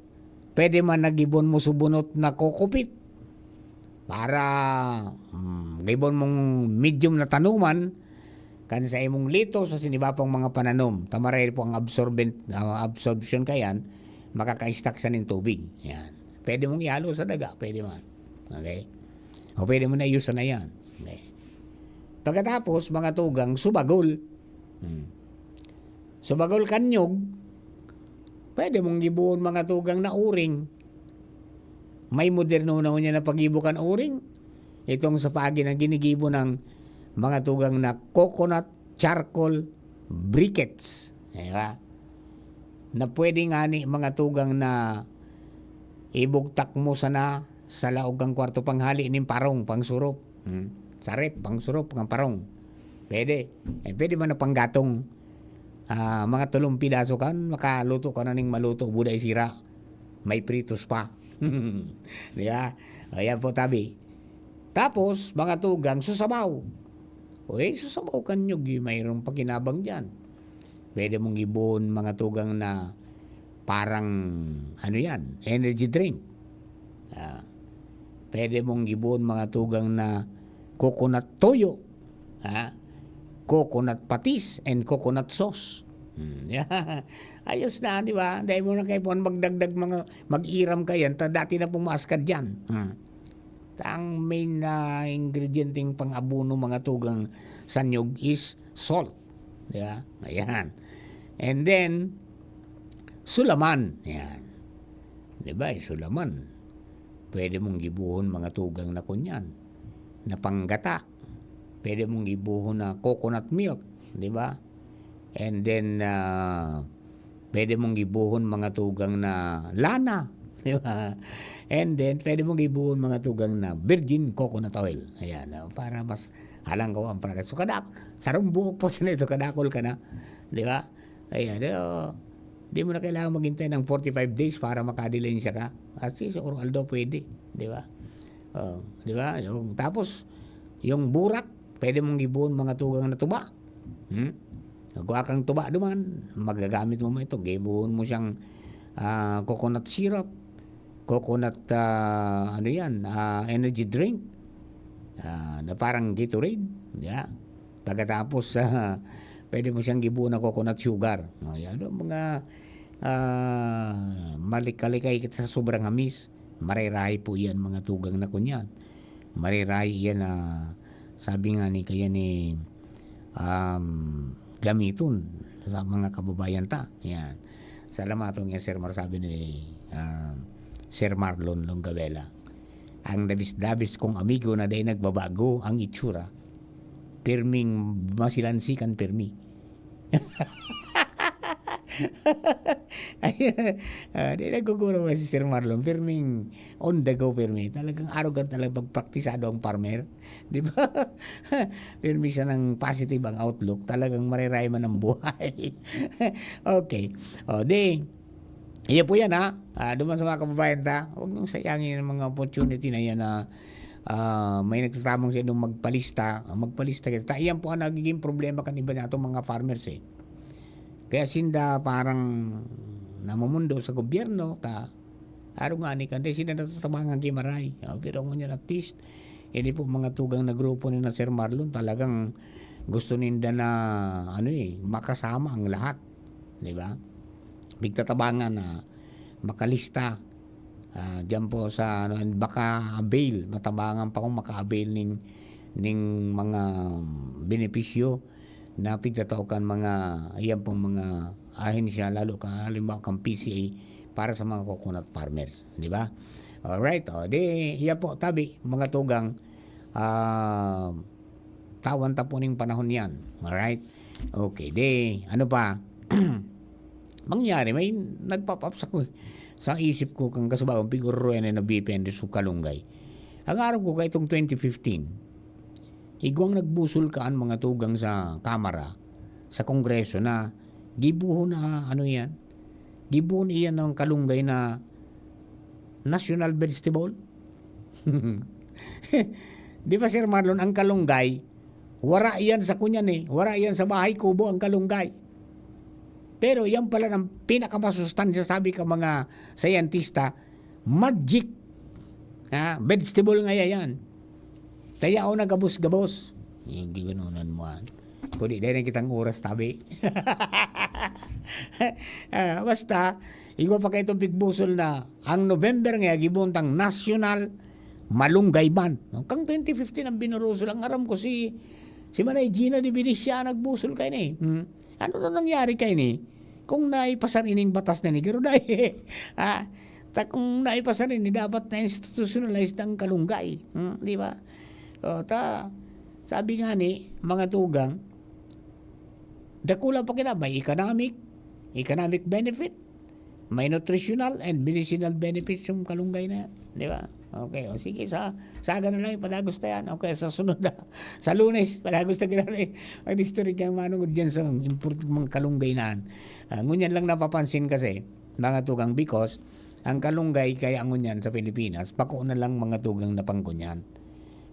S6: pwede man nagibon mo subunot na kokopit para gibon mong medium na tanuman kan sa imong lito sa sinibapang mga pananom. Tamaray po ang absorption kayan, makaka-stack sa ng tubig. Yan. Pwede mong ihalo sa daga, pwede man. Okay? O pwede mo na use na yan. Okay. Pagkatapos, mga tugang, subagol. Subagol kanyog, pwede mong gibuon mga tugang na uring. May moderno na niya na pagibukan uring. Itong sa pagi na ginigibo ng mga tugang na coconut charcoal briquettes. Diba? Na pwede nga ni mga tugang na ibugtak mo sana sa laog ang kwarto panghali ng parong, pangsurop. Sarip, pangsurop, pang parong. Pwede. Pwede man na panggatong. Mga 3 pidaso kan, makaluto ka na ng maluto, buday sira. May pritos pa. Diba? Ayan po tabi. Tapos, mga tugang, susabaw. Susabaw kanyog, mayroong pakinabang dyan. Pwede mong ibon mga tugang na parang, energy drink. Pwede mong ibon mga tugang na coconut toyo, coconut patis, and coconut sauce. Ayos na, di ba? Dahil mo na kayo po magdagdag mag-iram kayan, dati na pumaskad dyan. Ang main ingredienting pang-abuno mga tugang sanyog is salt. Di ba? Ayan. And then, sulaman. Ayan. Di ba? Sulaman. Pwede mong gibuhon mga tugang na kunyan. Na panggata. Pwede mong gibuhon na coconut milk. Di ba? And then, pwede mong gibuhon mga tugang na lana. Di ba? And then, pwede mong gibuhon mga tugang na virgin coconut oil. Ayan, para mas halang ko ang product. So, sarong buhok po sa nito, kadakol ka na. Di ba? Ayan, di mo na kailangan maghintay ng 45 days para makadilensya ka. Kasi sa Oraldo pwede. Di ba? Di ba? Tapos, yung burak, pwede mong gibuhon mga tugang na tuba. Nagawa kang tuba duman, magagamit mo ito. Gibuhon mo siyang coconut syrup, coconut energy drink na parang Gatorade. Yeah. Pagkatapos pwede mo siyang gibuhon na coconut sugar. Ayan, mga malikalikay kita sa sobrang hamis. Marirahi po yan mga tugang na kunyan. Marirahi yan sabi nga ni kaya ni gamiton sa mga kababayan ta. Yan. Salamat nga Sir Mar, sabi ni Sir Marlon Longavela. Ang dabis-dabis kong amigo na day nagbabago ang itsura. Pirming masilansikan pirmi. Di nagkukuro si Sir Marlon. Pirming on the go pirmi. Talagang arrogant talagang pagpraktisado ang farmer. Di ba? Pirmi siya ng positive ang outlook. Talagang mariray man ang buhay. Okay. Iya po yan duman sa mga kababayan ta. Huwag nung sayangin ang mga opportunity na yan na may nagtatamong siya nung magpalista kita. Iyan po ang nagiging problema kan iba natong mga farmers Kaya sinda parang namumundo sa gobyerno araw nga ni kandi sila natatamangan kimaray. Pero ngunyan at least hindi po mga tugang na grupo ni na Sir Marlon talagang gusto ninda na makasama ang lahat. Di ba? Bigtatabangan na makalista Diyan po sa ano, and baka avail, matabangan pa kung maka-avail ning mga benepisyo na pigtatawakan mga ayan pong mga ahensya, lalo ka halimbawa kang PCA para sa mga coconut farmers, di ba? Alright, di yan po tabi mga tugang tawan tapuning panahon yan. Alright? Okay, di ano pa mangyari, may nagpop up sa isip ko kang kasabawang figuro na nabipende sa kalunggay. Ang araw ko kay itong 2015, igwang nagbusol kaan mga tugang sa kamara, sa kongreso na gibuho na ano yan, gibuho iyan ng kalunggay na national vegetable. Di ba Sir Marlon, ang kalunggay, wara iyan sa kunyan wara iyan sa bahay kubo ang kalunggay. Pero yan pala ng pinakamasustansya, sabi ka mga scientista, magic. Vegetable nga yan. Kaya ako nagabos-gabos. Hindi ganunan mo. Kundi dahil kitang oras tabi. Basta, ikaw pa kayo itong pigbusol na ang November nga, gibuntang National Malunggay Month. Kang 2015 ang binurusol. Ang aram ko si Manay Gina de Benicia nagbusol kayo ni. Ano na nangyari kayo ni? Kung naipasan ining batas na ni Garuday, kung naipasan ini, dapat na institutionalized ang kalunggay. Di ba? Sabi nga ni, mga tugang, dakula pa kina, may economic benefit, may nutritional and medicinal benefits yung kalunggay na yan. Di ba? Okay, sige, saga na lang, padagos na yan. Okay, sa sunod na, sa Lunes, padagos na kinalay. Ang history kang manungod dyan sa important mga kalunggay na yan. Ngunyan lang napapansin kasi, mga tugang, because ang kalunggay kaya ngunyan sa Pilipinas, bako na lang mga tugang na pangkunyan.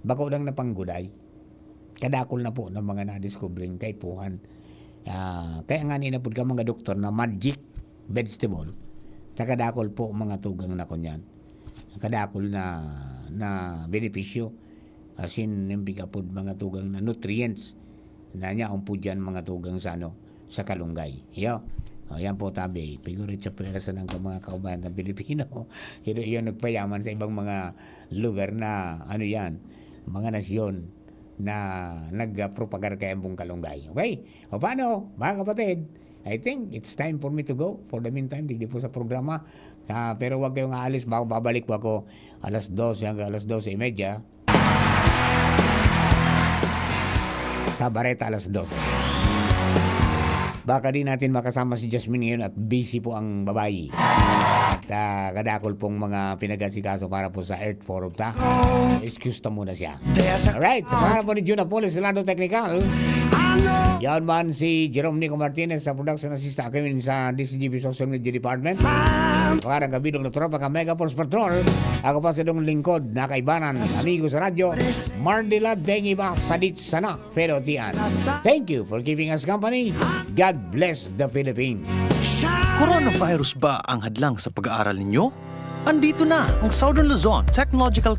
S6: Bako lang na pangguday. Kadakol na po ng mga na-discovering kay Puhan. Kaya nga ninapod ka mga doktor na magic vegetable. Kadakol po mga tugang na kunyan. Kadakol na benepisyo. Asin yung bigapod mga tugang na nutrients. Na niya ang po dyan mga tugang sa kalunggay. Yan po tabi. Figurit sa pwersa ng mga kaubayan ng Pilipino. Yun nagpayaman sa ibang mga lugar na mga nasyon na nagpropagar kay ambong kalunggay. Okay? O paano, mga kapatid? I think it's time for me to go. For the meantime, digdi po sa programa. Pero huwag kayong aalis. Babalik po ako alas 12 hanggang alas 12:30. Sa Bareta alas 12. Baka di natin makasama si Jasmine ngayon at busy po ang babae. At kadakol pong mga pinagasikaso para po sa Earth Forum ta. Excuse ta muna siya. Alright, sa pangalan po ni Juna Polis, Lando Technical. Yan man si Jerome Nico Martinez sa production assistant kami sa DCGB Social Media Department. Parang kabidong na tropa ka Mega Force Patrol. Ako pa sa dong lingkod na kaibanan, amigo sa radyo, Mardila Dengiba Sadit Sana Pero Tian. Thank you for keeping us company. God bless the Philippines.
S14: Coronavirus ba ang hadlang sa pag-aaral ninyo? Andito na ang Southern Luzon Technological